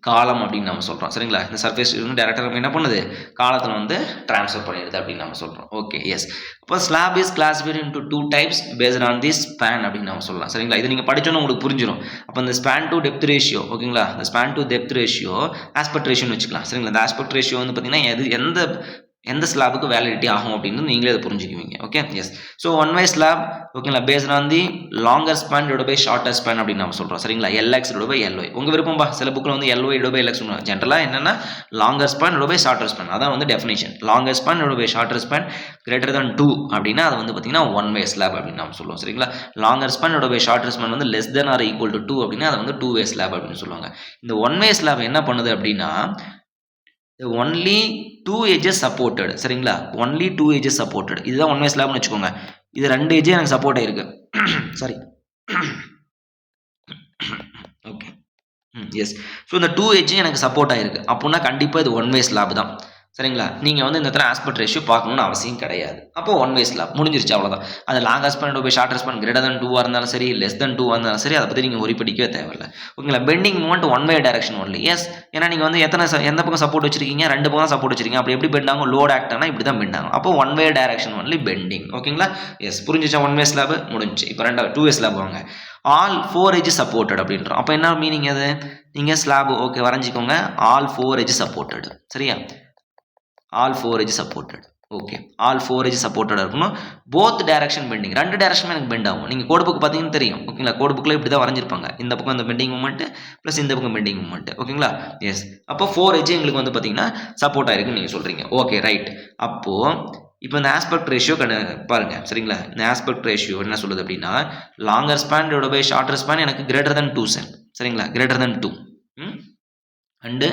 காலம் அப்படின்னு நம்ம சொல்கிறோம். சரிங்களா? இந்த surface வந்து டேரெக்டாக நம்ம என்ன பண்ணுது, காலத்தில் வந்து ட்ரான்ஸ்ஃபர் பண்ணிடுது அப்படின்னு நம்ம சொல்கிறோம். Okay, yes. அப்போ slab is classified into 2 types based on the span அப்படின்னு நம்ம சொல்லலாம். சரிங்களா? இது நீங்கள் படிச்சோன்னு உங்களுக்கு புரிஞ்சிடும். அப்போ இந்த ஸ்பேன் டு டெப்த் ரேஷியோ, ஓகேங்களா, இந்த span to depth ratio aspect ரேஷியோன்னு வச்சுக்கலாம். சரிங்களா? இந்த ஆஸ்பெக்ட் ரேஷியோ வந்து பார்த்தீங்கன்னா எந்த எந்த ஸ்லாபுக்கு வேலிடிட்டி ஆகும் அப்படின்னு நீங்களே அதை புரிஞ்சுக்குவீங்க. Okay, yes. So one way slab ஓகேங்களா, based on the longer span divide by shorter span அப்படின்னு நம்ம சொல்கிறோம். சரிங்களா, எல்எக்ஸ் டிவைட் பை எல்ஒய். உங்கள் விருப்பம்பா. சில புக்கில் வந்து எல்ஒய் டிவைட் பை எல்எக்ஸ். ஜென்ரலாக என்னன்னா longer span divide by shorter span, அதான் வந்து definition. Longer span divide by shorter span greater than 2 அப்படின்னா அது வந்து பார்த்தீங்கன்னா ஒன் வே ஸ்லாப் அப்படின்னு நம்ம சொல்லுவோம். சரிங்களா, longer span divide by shorter span வந்து less than or equal to 2 அப்படின்னா அது வந்து 2 வே ஸ்லாப் அப்படின்னு சொல்லுவாங்க. இந்த ஒன் வே ஸ்லாப் என்ன பண்ணுது அப்படின்னா ஒன்லி 2 edges supported. சரிங்களா, ஒன்லி 2 edges supported. இதுதான் ஒன் வே ஸ்லாப்னு வச்சுக்கோங்க. இது 2 edge எனக்கு சப்போர்ட் ஆயிருக்கு. Sorry, okay, yes. ஸோ இந்த 2 edge எனக்கு சப்போர்ட் ஆயிருக்கு அப்படின்னா கண்டிப்பாக இது ஒன் வே ஸ்லாப் தான். சரிங்களா, நீங்கள் வந்து இந்த இடத்துல ஆஸ்பெக்ட் ரேஷியோ பார்க்கணும்னு அவசியம் கிடையாது. அப்போ ஒன் வே ஸ்லாப் முடிஞ்சிருச்சு, அவ்வளோதான். அது லாங்கர் ஸ்பேன் போய் ஷார்ட்டர் ஸ்பேன் கிரேட்டர் than 2 இருந்தாலும் சரி, லெஸ் than 2 இருந்தாலும் சரி, அதை பற்றி நீங்கள் ஒரி படிக்கவே தேவையில்லை. ஓகேங்களா, bending moment one way direction only. Yes, ஏன்னா நீங்கள் வந்து எந்த பக்கம் சப்போர்ட் வச்சிருக்கீங்க, 2 பக்கம் சப்போர்ட் வச்சிருக்கீங்க. அப்படி எப்படி பெண்ட் ஆகும், லோட் ஆக்ட் ஆனால் இப்படி தான் பெண்ட் ஆகும். அப்போ one way direction only bending. ஓகேங்களா, எஸ், புரிஞ்சிச்சா? ஒன் வே ஸ்லாப் முடிஞ்சு. இப்போ 2 வே ஸ்லாப் வாங்க. ஆல் 4 edges சப்போர்ட்டட் அப்படின்றோம். அப்போ என்ன மீனிங் அது, நீங்கள் ஸ்லாப் ஓகே வரைஞ்சிக்கோங்க. All 4 edges supported. சரியா, all 4 edges supported. Okay, all 4 edges சப்போர்ட்டடாக இருக்கணும். போத் டைரக்ஷன் பெண்டிங், 2 டைரக்ஷனுமே எனக்கு பெண்ட் ஆகும். நீங்கள் கோட் புக் பார்த்தீங்கன்னு தெரியும். ஓகேங்களா, கோட் புக்கில் இப்படி தான் வரைஞ்சிருப்பாங்க. இந்த பக்கம் இந்த பெண்டிங் மூமெண்ட் ப்ளஸ் இந்த பக்கம் பெண்டிங் மூமெண்ட். ஓகேங்களா, எஸ். அப்போ 4 edge எங்களுக்கு வந்து பார்த்தீங்கன்னா சப்போர்ட் ஆயிருக்குன்னு நீங்கள் சொல்கிறீங்க. Okay, right. அப்போது இப்போ இந்த ஆஸ்பெக்ட் ரேஷியோ பாருங்க. சரிங்களா, இந்த ஆஸ்பெக்ட் ரேஷியோ என்ன சொல்லுது அப்படின்னா longer span divide by shorter span எனக்கு கிரேட்டர் than 2 சென். சரிங்களா, கிரேட்டர் than 2 அண்டு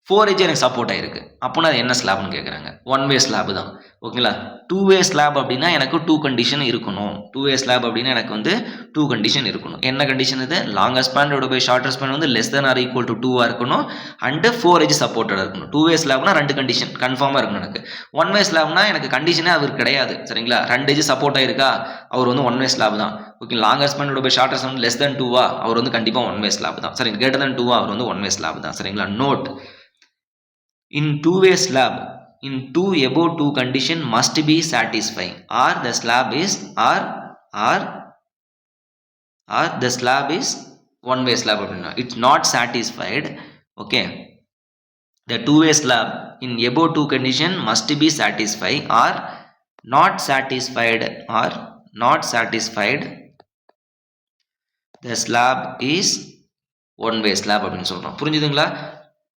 4 edge எனக்கு சப்போர்ட் ஆயிருக்கு அப்படின்னா அது என்ன ஸ்லாப்னு கேட்குறாங்க. ஒன் வே ஸ்லாப் தான். ஓகேங்களா, 2 வே ஸ்லாப் அப்படின்னா எனக்கு 2 கண்டிஷன் இருக்கணும். 2 வே ஸ்லாப் அப்படின்னா எனக்கு வந்து 2 கண்டிஷன் இருக்கணும். என்ன கண்டிஷன் இது, longer span divide by shorter span வந்து less than or equal to 2 இருக்கணும் அண்டு 4 edge சப்போர்ட்டடாக இருக்கணும். 2 வே ஸ்லாப்னா 2 கண்டிஷன் கன்ஃபார்மாக இருக்கணும் எனக்கு. ஒன் வே ஸ்லாப்னா எனக்கு கண்டிஷனே அவர் கிடையாது. சரிங்களா, 2 edge சப்போர்ட் ஆயிருக்கா, அவர் வந்து ஒன் வே ஸ்லாப் தான். Okay, longer span divide by shorter span less than 2 அவர் வந்து கண்டிப்பாக ஒன் வே ஸ்லாப் தான். சரி, கிரேட்டர் than 2 அவர் வந்து ஒன் வே ஸ்லாப் தான். சரிங்களா, note in 2 way slab in 2 above 2 condition must be satisfied or the slab is or the slab is one way slab. It's not satisfied. Okay, the 2 way slab in above 2 condition must be satisfied or not satisfied the slab is one way slab அப்படின்னு சொல்றோம். புரிஞ்சுதுங்களா?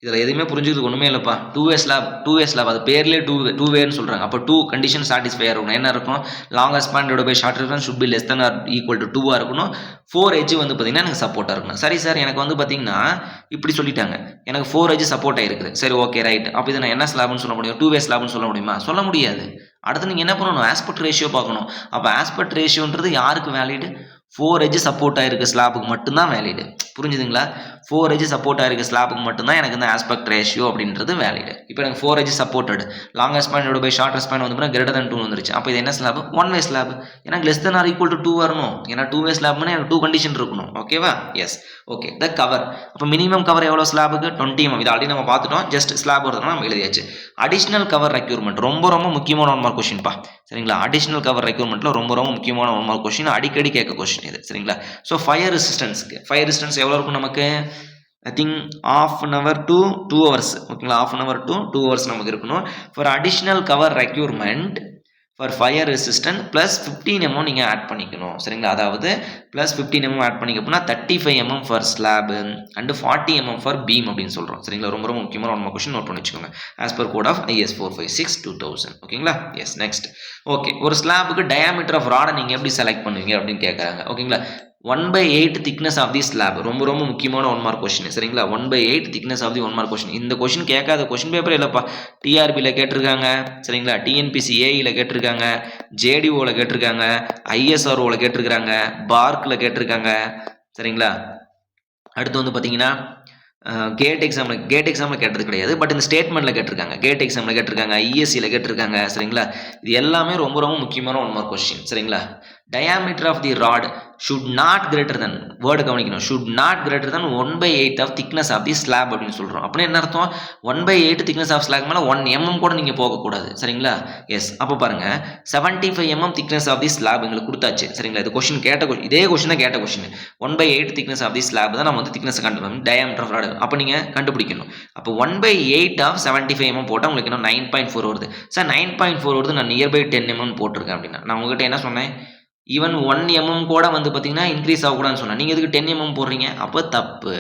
இதில் எதுவுமே புரிஞ்சுக்கிறதுக்கு ஒன்றுமே இல்லைப்பா. 2 way slab அது பேர்லேயே 2 வேன்னு சொல்கிறாங்க. அப்போ 2 கண்டிஷன் சாட்டிஸ்ஃபை இருக்கணும். என்ன இருக்கும், longer span divide by shorter span should be less than or equal to 2 இருக்கணும். 4 edge வந்து பார்த்தீங்கன்னா எனக்கு சப்போர்ட்டாக இருக்கணும். சரி சார், எனக்கு வந்து பார்த்தீங்கன்னா இப்படி சொல்லிட்டாங்க, எனக்கு 4 edge சப்போர்ட் ஆயிருக்குது. சரி, ஓகே, ரைட். அப்போ இதை நான் என்ன ஸ்லாப்னு சொல்ல முடியும், 2 way ஸ்லாப்னு சொல்ல முடியுமா? சொல்ல முடியாது. அடுத்து நீங்கள் என்ன பண்ணணும், ஆஸ்பெக்ட் ரேஷியோ பார்க்கணும். அப்போ ஆஸ்பெக்ட் ரேஷியோன்றது யாருக்கு வேலிடு, 4 edge சப்போர்ட் ஆயிருக்க ஸ்லாபுக்கு மட்டும்தான் வேலிடு. புரிஞ்சுதுங்களா, 4 edge சப்போர்ட் ஆயிருக்க ஸ்லாபுக்கு மட்டும்தான் எனக்கு இந்த ஆஸ்பெக்ட் ரேஷியோ அப்படின்றது வேலிடு. இப்போ எனக்கு 4 edge supported, longer span divide by shorter span வந்து கிரேட்டர் than 2 வந்துருச்சு. அப்போ இது என்ன ஸ்லாப், ஒன் வே ஸ்லாப். எனக்கு less than or equal to 2 வரணும். ஏன்னா 2 வே ஸ்லாப்னா எனக்கு 2 கண்டிஷன் இருக்கணும். ஓகேவா, எஸ். Okay, the cover. அப்போ மினிமம் கவர் எவ்வளோ ஸ்லாபுக்கு, 20 mm. இது ஆல்ரெடி நம்ம பார்த்துட்டோம். ஜஸ்ட் ஸ்லாப் வருதுன்னா நம்ம எழுதியாச்சு. அடிஷனல் கவர் ரெக்யூர்மெண்ட் ரொம்ப ரொம்ப முக்கியமான 1 மார்க் கொஸ்டின்ப்பா. சரிங்களா, அடிஷனல் கவர் ரெக்யூர்மெண்ட்ல ரொம்ப ரொம்ப முக்கியமான 1 மார்க் கொஸ்டின், அடிக்கடி கேட்க கொஸ்டின் இது. சரிங்களா, ஸோ ஃபயர் ரெசிஸ்டன்ஸ் எவ்வளோ இருக்கும் நமக்கு, I think ½ an hour to 2 hours. ஓகேங்களா, ½ an hour to 2 hours நமக்கு இருக்கணும். For additional cover requirement for fire resistant plus 15 mm நீங்கள் ஆட் பண்ணிக்கணும். சரிங்களா, அதாவது ப்ளஸ் 15 mm ஆட் பண்ணிக்க அப்படின்னா 35 mm for slab and 40 mm for beam அப்படின்னு சொல்கிறோம். சரிங்களா, ரொம்ப ரொம்ப முக்கியமான 1 கொஸ்டின் நோட் பண்ணி வச்சுக்கோங்க. As per code of IS 456/2000. ஓகேங்களா, எஸ். நெக்ஸ்ட், ஓகே, ஒரு ஸ்லாபுக்கு டயாமீட்டர் ஆஃப் ராடை நீங்கள் எப்படி செலக்ட் பண்ணுவீங்க அப்படின்னு கேட்குறாங்க. ஓகேங்களா, 1/8 திக்னஸ் ஆஃப் தி ஸ்லாப் ரொம்ப ரொம்ப முக்கியமான 1 மார்க் கொஸ்டின். சரிங்களா, 1/8 thickness of the 1 mark question. இந்த கொஸ்டின் கேட்காத கொஸ்டின் பேப்பர் இல்லைப்பா. டிஆர்பியில் கேட்டிருக்காங்க. சரிங்களா, டிஎன்பிசி ஏஇயில் கேட்டிருக்காங்க, ஜேடிஓவில் கேட்டிருக்காங்க, ஐஎஸ்ஆர்ஓவில் கேட்டிருக்காங்க, பார்க்கில் கேட்டிருக்காங்க. சரிங்களா, அடுத்து வந்து பார்த்தீங்கன்னா கேட் எக்ஸாமில் கேட்டது கிடையாது, பட் இந்த ஸ்டேட்மெண்ட்டில் கேட்டிருக்காங்க. கேட் எக்ஸாமில் கேட்டிருக்காங்க, ஐஎஸ்சியில் கேட்டிருக்காங்க. சரிங்களா, இது எல்லாமே ரொம்ப ரொம்ப முக்கியமான 1 மார்க் கொஸ்டின். சரிங்களா, diameter of the rod should not greater than word கவனிக்கணும் should not greater than 1/8 of thickness of the slab அப்படின்னு சொல்றோம். அப்படின்னா என்ன அர்த்தம் 1/8 thickness of slab மேல 1 mm கூட நீங்க போகக்கூடாது. சரிங்களா? எஸ். அப்போ பாருங்க 75 mm thickness of the slab எங்களுக்கு கொடுத்தாச்சு. சரிங்களா? இது கொஸ்டின் கேட்ட இதே கொஸ்டின் தான் கேட்ட question 1/8 thickness of the slab தான் நம்ம வந்து thickness கண்டுபிடிக்கணும் diameter of rod. அப்போ நீங்க கண்டுபிடிக்கணும். அப்போ 1/8 of 75 mm போட்டா உங்களுக்கு என்ன 9.4 வருது. சார் 9.4 வருது நான் நியர்பை 10 mm போட்டிருக்கேன் அப்படின்னா நான் உங்ககிட்ட என்ன சொன்னேன் ஈவன் 1 mm கூட வந்து பார்த்தீங்கன்னா இன்க்ரீஸ் ஆகக்கூடாதுன்னு சொன்னேன். நீங்கள் எதுக்கு 10 mm போடுறீங்க? அப்போ தப்பு.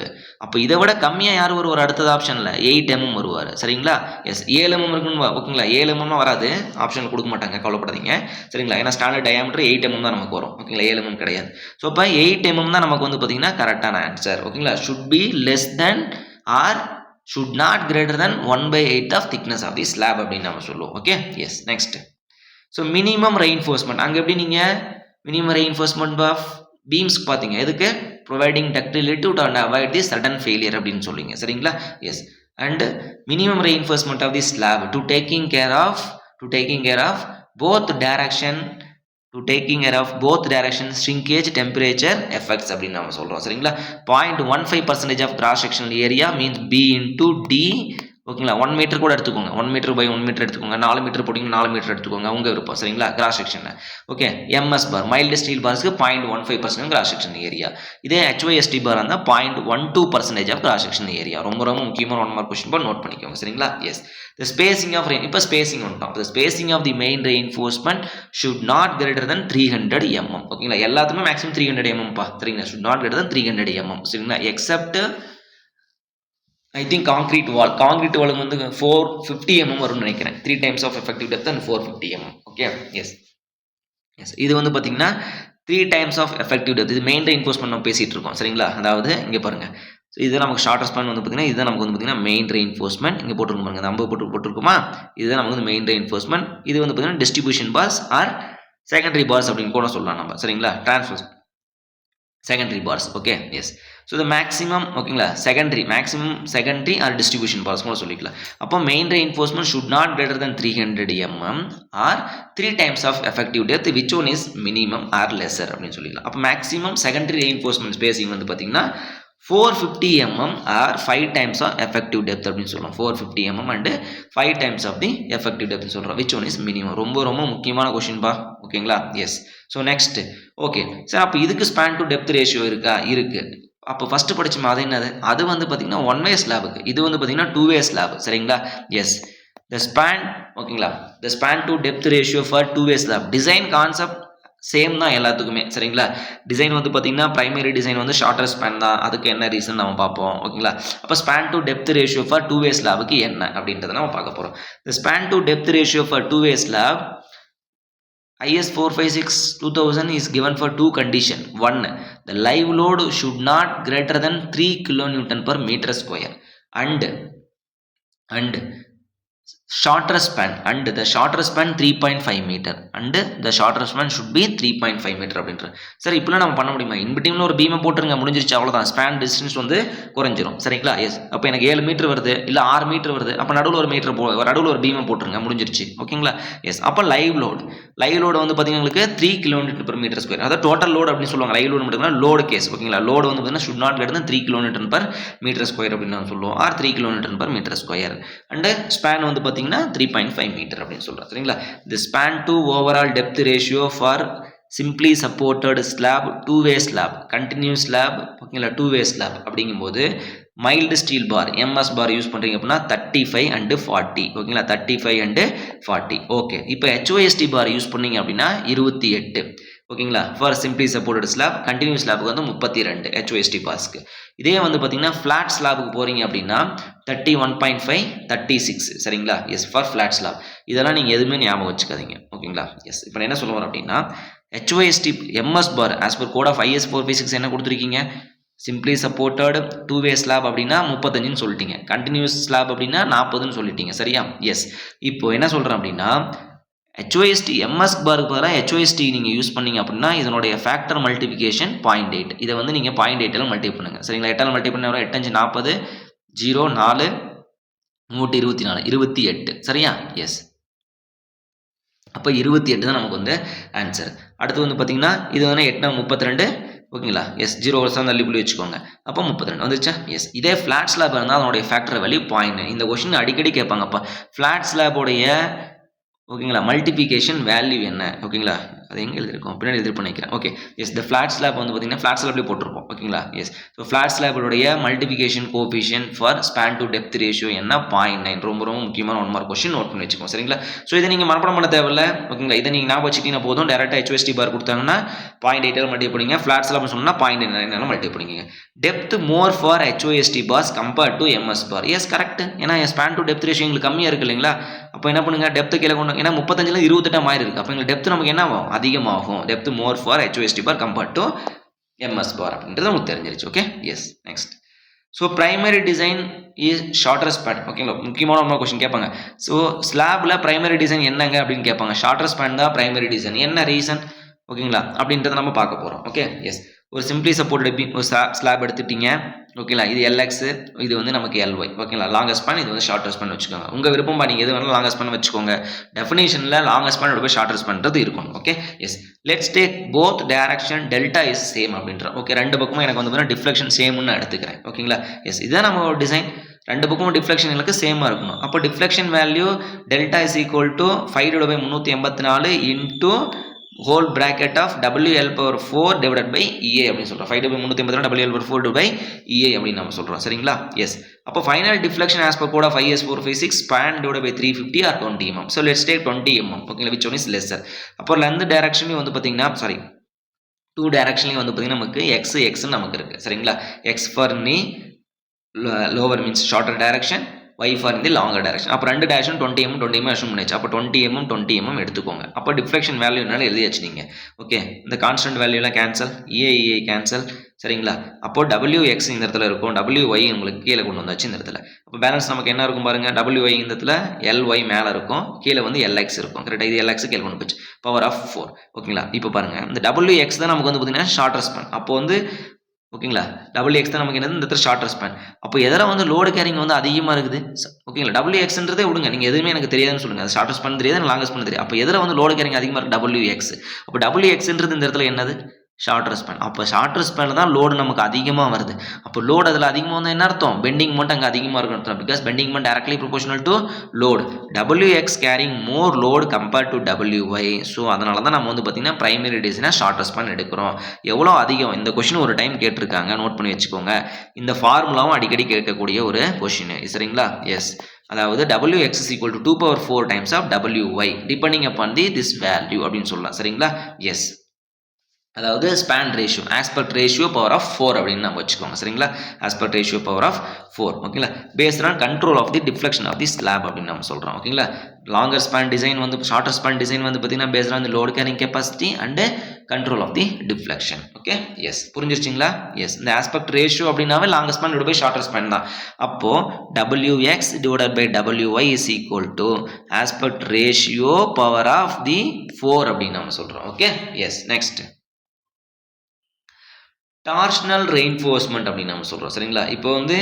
அப்போ இதை விட கம்மியாக யார் வருவார் அடுத்தது ஆப்ஷனில் 8 mm வருவார். சரிங்களா? எஸ் 7 mm இருக்குன்னு ஓகேங்களா? 7 mm வராது ஆப்ஷனில் கொடுக்க மாட்டாங்க கவலைப்படாதீங்க. சரிங்களா? ஏன்னா ஸ்டாண்டர்ட் டயாமீட்டர் 8 mm தான் நமக்கு வரும். ஓகேங்களா? 7 mm கிடையாது. ஸோ இப்போ 8 mm தான் நமக்கு வந்து பார்த்தீங்கன்னா கரெக்டான ஆன்சர். ஓகேங்களா? Should be less than or should not greater than 1/8 of thickness of the slab அப்படின்னு நம்ம சொல்லுவோம். Okay yes next. So minimum reinforcement அங்கே எப்படி நீங்கள் மினிமம் ரெயின்ஃபோர்ஸ்மெண்ட் ஆஃப் பீம்ஸ் பார்த்தீங்க எதுக்கு providing ductility to avoid the sudden failure அப்படின்னு சொல்லுவீங்க. சரிங்களா? Yes and minimum reinforcement of the slab to taking care of both direction shrinkage temperature effects அப்படின்னு நம்ம சொல்றோம். சரிங்களா? 0.15% of cross sectional area means B into D. ஓகேங்களா? 1 metre கூட எடுத்துக்கோங்க 1 மீட்டர் பை 1 மீட்டர் எடுத்துக்கோங்க 4 மீட்டர் போட்டிங்க 4 மீட்டர் எடுத்துக்கோங்க உங்க விருப்பம். சரிங்களா? கிராஸ் செக்ஷனில் okay MS bar mild steel பார்ஸ்க்கு 0.15% கிராஸ் செக்ஷன் ஏரியா. இதே HYST பார் இருந்தால் 0.12% ஆஃப் கிராஸ் செக்ஷன் ஏரியா. ரொம்ப ரொம்ப முக்கியமான 1 மார்க் கொஸ்டின் பார் நோட் பண்ணிக்கோங்க. சரிங்களா? Yes the spacing of rein இப்போ ஸ்பேசிங் வந்துட்டோம். The spacing of the main reinforcement should not greater than 300 mm. ஓகேங்களா? எல்லாத்துமே மேக்ஸிமம் 300 mm பா. சரிங்களா? Should not greater than 300 mm. சரிங்களா? Except I think concrete wall வந்து 450 mm வரும்னு நினைக்கிறேன். 3 times of effective depth and 450 mm. Okay yes இது வந்து பார்த்தீங்கன்னா 3 times of effective depth. இது மெயின் ரெயின்ஃபோர்ஸ்மெண்ட் நம்ம பேசிட்டு இருக்கோம். சரிங்களா? அதாவது இங்கே பாருங்க இது நமக்கு ஷார்ட்டர் ஸ்பேன் வந்து பார்த்தீங்கன்னா இதுதான் நமக்கு வந்து பார்த்தீங்கன்னா மெயின் ரெயின்ஃபோர்ஸ்மெண்ட். இங்கே போட்டுருக்கோம் பாருங்க நம்ம போட்டுருக்குமா இதுதான் நமக்கு வந்து மெயின் ரெயின்ஃபோர்ஸ்மெண்ட். இது வந்து பார்த்தீங்கன்னா distribution bars or secondary bars அப்படின்னு கூட சொல்லலாம் நம்ம. சரிங்களா? Transfer secondary bars. okay yes so the maximum ஓகேங்களா maximum secondary or distribution bars கூட சொல்லிக்கலாம். அப்போ main reinforcement should not greater than 300 mm or 3 times of effective depth which one is minimum or lesser அப்படின்னு சொல்லிக்கலாம். அப்போ maximum secondary reinforcement spacing வந்து பார்த்தீங்கன்னா 450 mm or 5 times of effective depth அப்படின்னு சொல்றோம். 450 mm and 5 times of the effective depth சொல்றோம். which one is minimum? ரொம்ப ரொம்ப முக்கியமான क्वेश्चन பா. ஓகேங்களா? Yes so next okay sir அப்போ இதுக்கு ஸ்பேன் டு டெப்த் ரேஷியோ இருக்கா? இருக்கு. அப்போ ஃபர்ஸ்ட் படிச்சோம் அது என்னது? அது வந்து பார்த்தீங்கன்னா 1 way ஸ்லாபுக்கு, இது வந்து பார்த்தீங்கன்னா 2 way ஸ்லாப். சரிங்களா? எஸ் த ஸ்பேன் ஓகேங்களா the span to depth ratio for 2 way slab design concept same தான் எல்லாத்துக்குமே. சரிங்களா? டிசைன் வந்து பார்த்தீங்கன்னா பிரைமரி டிசைன் வந்து ஷார்ட்டர் ஸ்பேன் தான். அதுக்கு என்ன ரீசன் நம்ம பார்ப்போம். ஓகேங்களா? அப்போ span to depth ratio for 2 way ஸ்லாபுக்கு என்ன அப்படின்றத நம்ம பார்க்க போகிறோம். த span to depth ratio for 2 way slab IS 456/2000 is given for two condition. One, the live load should not greater than 3 kilonewton per meter square and shorter span and the shorter span 3.5 meter and the shorter span should be 3.5 meter அப்படின்ற. Sir இப்பலாம் நம்ம பண்ண முடியுமா? இன்பிட்வீன்ல ஒரு பீமை போட்டுருங்க முடிஞ்சிருச்சு அவ்வளவுதான். Span distance வந்து குறைஞ்சிரும். சரிங்களா? எஸ் அப்போ எனக்கு 7 மீட்டர் வருது இல்ல 6 மீட்டர் வருது. அப்போ நடுவில் ஒரு மீட்டர் நடுவில் ஒரு பீமை போட்டுருங்க முடிஞ்சிருச்சு. ஓகேங்களா? எஸ் அப்போ லைவ் லோடு வந்து பார்த்தீங்கன்னா உங்களுக்கு 3 கிலோமீட்டர் per மீட்டர் ஸ்கொயர். அதாவது டோட்டல் லோடு அப்படின்னு சொல்லுவாங்க. லைவ் லோடு மட்டும் லோடு கேஸ். ஓகேங்களா? லோடு வந்து பார்த்தீங்கன்னா should not greater than 3 kilometre per metre square அப்படின்னு நம்ம சொல்லுவோம். Or 3 kilometre per metre square and span வந்து பார்த்தீங்கன்னா 3.5 மீட்டர் அப்படின்னு சொல்றோம். சரிங்களா? the span to overall depth ratio for simply supported slab 2 way slab continuous slab ஓகேங்களா 2 way slab அப்படிங்கும்போது mild steel bar MS bar use பண்றீங்க அப்படின்னா 35 and 40. ஓகேங்களா? 35 and 40. ஓகே இப்போ HYST பார் யூஸ் பண்ணீங்க அப்படின்னா 28. ஓகேங்களா? For simply supported slab continuous ஸ்லாபுக்கு வந்து 32 HYST பாஸ்க்கு. இதே வந்து பார்த்தீங்கன்னா ஃபிளாட் ஸ்லாபுக்கு போறீங்க அப்படின்னா 31.5 36. சரிங்களா? Yes for flat slab. இதெல்லாம் நீங்கள் எதுவுமே ஞாபகம் வச்சுக்காதீங்க. ஓகேங்களா? எஸ் இப்போ நான் என்ன சொல்ல வரேன் அப்படின்னா HYST MS bar as per code of IS 456 என்ன கொடுத்துருக்கீங்க? சிம்பிளி சப்போர்ட்டட் 2 way ஸ்லாப் அப்படின்னா 35ன்னு சொல்லிட்டீங்க. கண்டினியூஸ் ஸ்லாப் அப்படின்னா 40ன்னு சொல்லிட்டீங்க. சரியா? எஸ் இப்போ என்ன சொல்கிறேன் அப்படின்னா HYST MS பாருக்கு பதிலாக HYST நீங்கள் யூஸ் பண்ணீங்க அப்படின்னா இதனுடைய ஃபேக்டர் மல்டிபிகேஷன் 0.8. இதை வந்து நீங்கள் 0.8 மல்டிபிள் பண்ணுங்க. சரிங்களா? 8 மல்டிபிள் பண்ண 8 5 40 0 4 124 28. சரியா? எஸ் அப்போ 28 தான் நமக்கு வந்து ஆன்சர். அடுத்து வந்து பார்த்தீங்கன்னா இது வந்து 8 32 ஓகேங்களா? எஸ் 0 வருஷம் தள்ளி புள்ளி வச்சுக்கோங்க. அப்போ 32 வந்துருச்சா? எஸ். இதே ஃபிளாட் ஸ்லாப் இருந்தால் அதனுடைய ஃபேக்டர் வேல்யூ 0.9. இந்த கொஸ்டின் அடிக்கடி கேட்பாங்கப்பா. ஃபிளாட் ஸ்லாபோடைய ஓகேங்களா மல்டிபிகேஷன் வேல்யூ என்ன ஓகேங்களா அது எங்கே எழுதிருக்கோம் பின்னாடி எழுதிருப்போம் நினைக்கிறேன் ஓகே எஸ் இந்த ஃபிளாட் ஸ்லாப் வந்து பார்த்தீங்கன்னா ஃபிளாட் ஸ்லாப்லேயே போட்டிருப்போம் ஓகேங்களா எஸ் ஸோ ஃபிளாட் ஸ்லாபோடைய multiplication coefficient for span to depth ratio என்ன 0.9 ரொம்ப ரொம்ப முக்கியமான 1 மார்க் கொஸ்டின் நோட் பண்ணி வச்சுக்கோங்க சரிங்களா ஸோ இதை நீங்கள் மனப்பாடம் பண்ண தேவையில்ல ஓகேங்களா இதை நீங்கள் ஞாபகம் வச்சுக்கிட்டீங்கன்னா போதும் டேரெக்டாக ஹெச்எஸ்டி பார் கொடுத்தாங்கன்னா 0.8 மல்டி பண்ணிங்க ஃபிளாட் ஸ்லாப் சொன்னால் 0.9 மல்டி பண்ணிங்க depth more for HOST bars compared to MS bar yes correct ஏன்னா ஸ்பேன் டு டெப்த் ரேஷியோ எங்களுக்கு கம்மியாக இருக்கு இல்லைங்களா அப்போ என்ன பண்ணுங்க டெப்த் கீழே கொண்டு ஏன்னா 35 28 மாதிரி இருக்கு அப்போ எங்களுக்கு டெப்த் நமக்கு என்ன ஆகும் அதிகமாகும் depth more for HOST bar compared to MS bar அப்படின்றது உங்களுக்கு தெரிஞ்சிருச்சு okay yes next so primary design is shorter span ஓகேங்களா முக்கியமான கொஸ்டின் கேட்பாங்க ஸோ ஸ்லாப்ல பிரைமரி டிசைன் என்னங்க அப்படின்னு கேட்பாங்க ஷார்ட்டர் ஸ்பேன் தான் பிரைமரி டிசைன் என்ன ரீசன் ஓகேங்களா அப்படின்றத நம்ம பார்க்க போகிறோம் ஓகே எஸ் ஒரு சிம்பிளி சப்போர்ட் ஒரு ஸ்லாப் எடுத்துட்டீங்க ஓகேங்களா இது எல்எக்ஸ் இது வந்து நமக்கு எல்ஒய் ஓகேங்களா லாங்கஸ்ட் ஸ்பேன் இது வந்து ஷார்ட்டர் ஸ்பேன் வச்சுக்கோங்க உங்கள் விருப்பம் நீங்கள் எது வேணாலும் லாங்கஸ்ட் ஸ்பேன் வச்சுக்கோங்க டெஃபினேஷனில் லாங்கஸ்ட் ஸ்பேன் போய் ஷார்ட்டர் ஸ்பேன்றது இருக்கணும் okay yes let's take both direction delta is same அப்படின்ற ஓகே ரெண்டு பக்கமும் எனக்கு வந்து டிஃப்ளெக்ஷன் சேம்னு எடுத்துக்கிறேன் ஓகேங்களா எஸ் இதுதான் நம்ம டிசைன் ரெண்டு பக்கமும் டிஃப்ளெக்ஷன் எனக்கு சேமாக இருக்கணும் அப்போ deflection value delta is equal to 5/384 into whole bracket of WL power 4 divided by EA அப்படின்னு சொல்றோம் 5/384 WL power 4 by EA அப்படின்னு நம்ம சொல்றோம் சரிங்களா எஸ் அப்போ final deflection as per code of IS 456 span divided by 350 or 20 mm so let's take 20 mm ஓகேங்களா which one is lesser அப்போ length direction வந்து பாத்தீங்கன்னா சாரி 2 directionலயும் வந்து பாத்தீங்கன்னா நமக்கு x நமக்கு இருக்கு சரிங்களா x for knee lower means shorter direction y for in the longer direction அப்போ ரெண்டு டைரக்ஷன் 20 mm அஷ்யூம் பண்ணியாச்சு அப்போ 20 mm எடுத்துக்கோங்க அப்போ டிஃப்ளெக்ஷன் வேல்யூ என்னால எழுதியாச்சு நீங்க ஓகே இந்த கான்ஸ்டன்ட் வேல்யூலாம் கேன்சல் EA கேன்சல் சரிங்களா அப்போ WX இந்த இடத்துல இருக்கும் WY உங்களுக்கு கீழே கொண்டு வந்தாச்சு இந்த இடத்துல அப்போ பேலன்ஸ் நமக்கு என்ன இருக்கும் பாருங்க WY இந்த இடத்துல LY மேலே இருக்கும் கீழே வந்து LX இருக்கும் கரெக்டாக இது LX கீழே கொண்டு போச்சு பவர் ஆஃப் 4 ஓகேங்களா இப்போ பாருங்க இந்த WX தான் நமக்கு வந்து பார்த்தீங்கன்னா ஷார்ட்டர் ஸ்பேன் அப்போ வந்து ஓகேங்களா WX தான் நமக்கு என்னது இந்த இடத்துல ஷார்ட்டர் ஸ்பேன் அப்போ எதில் வந்து லோடு கேரிங் வந்து அதிகமாக இருக்குது ஓகேங்களா WXன்றதே விடுங்க நீங்கள் எதுவுமே எனக்கு தெரியாதுன்னு சொல்லுங்கள் அது ஷார்ட்டர் ஸ்பேன் தெரியாது லாங்கஸ்ட் ஸ்பேன் தெரியாது அப்போ எதில் வந்து லோடு கேரிங் அதிகமாக இருக்குது WX அப்போ WXன்றது இந்த இடத்துல என்னது ஷார்ட்டர் ஸ்பேன் அப்போ ஷார்ட்டர் ஸ்பேனில் தான் லோடு நமக்கு அதிகமாக வருது அப்போ லோடு அதில் அதிகமாக வந்து என்ன அர்த்தம் பெண்டிங் மட்டும் அங்கே அதிகமாக இருக்கும் பிகாஸ் பெண்டிங் மட்டும் directly proportional to load WX carrying more load compared to WY so அதனால தான் நம்ம வந்து பார்த்தீங்கன்னா பிரைமரி டிசைனாக ஷார்ட்டர் ஸ்பேன் எடுக்கிறோம் எவ்வளோ அதிகம் இந்த கொஸ்டின் ஒரு டைம் கேட்டிருக்காங்க நோட் பண்ணி வச்சுக்கோங்க இந்த ஃபார்முலாவும் அடிக்கடி கேட்கக்கூடிய ஒரு கொஸ்டின் சரிங்களா எஸ் அதாவது WX is equal to 2/4 times of WY depending upon this value அப்படின்னு சொல்லலாம் சரிங்களா எஸ் அதாவது span ratio aspect ratio power of 4 அப்படின்னு நம்ம வச்சுக்கோங்க சரிங்களா ஆஸ்பெக்ட் ரேஷியோ பவர் ஆஃப் 4 ஓகேங்களா based on control of the deflection of the slab அப்படின்னு நம்ம சொல்கிறோம் ஓகேங்களா லாங்கர் ஸ்பேன் டிசைன் வந்து ஷார்ட்டர் ஸ்பேன் டிசைன் வந்து பார்த்தீங்கன்னா based on the load carrying capacity and control of the deflection okay yes புரிஞ்சிருச்சிங்களா yes இந்த ஆஸ்பெக்ட் ரேஷியோ அப்படின்னாவே longer span divide by shorter span தான் அப்போ WX divided by WY is equal to aspect ratio power of the 4 அப்படின்னு நம்ம சொல்கிறோம் okay yes next torsional reinforcement அப்படின்னு நம்ம சொல்கிறோம் சரிங்களா இப்போ வந்து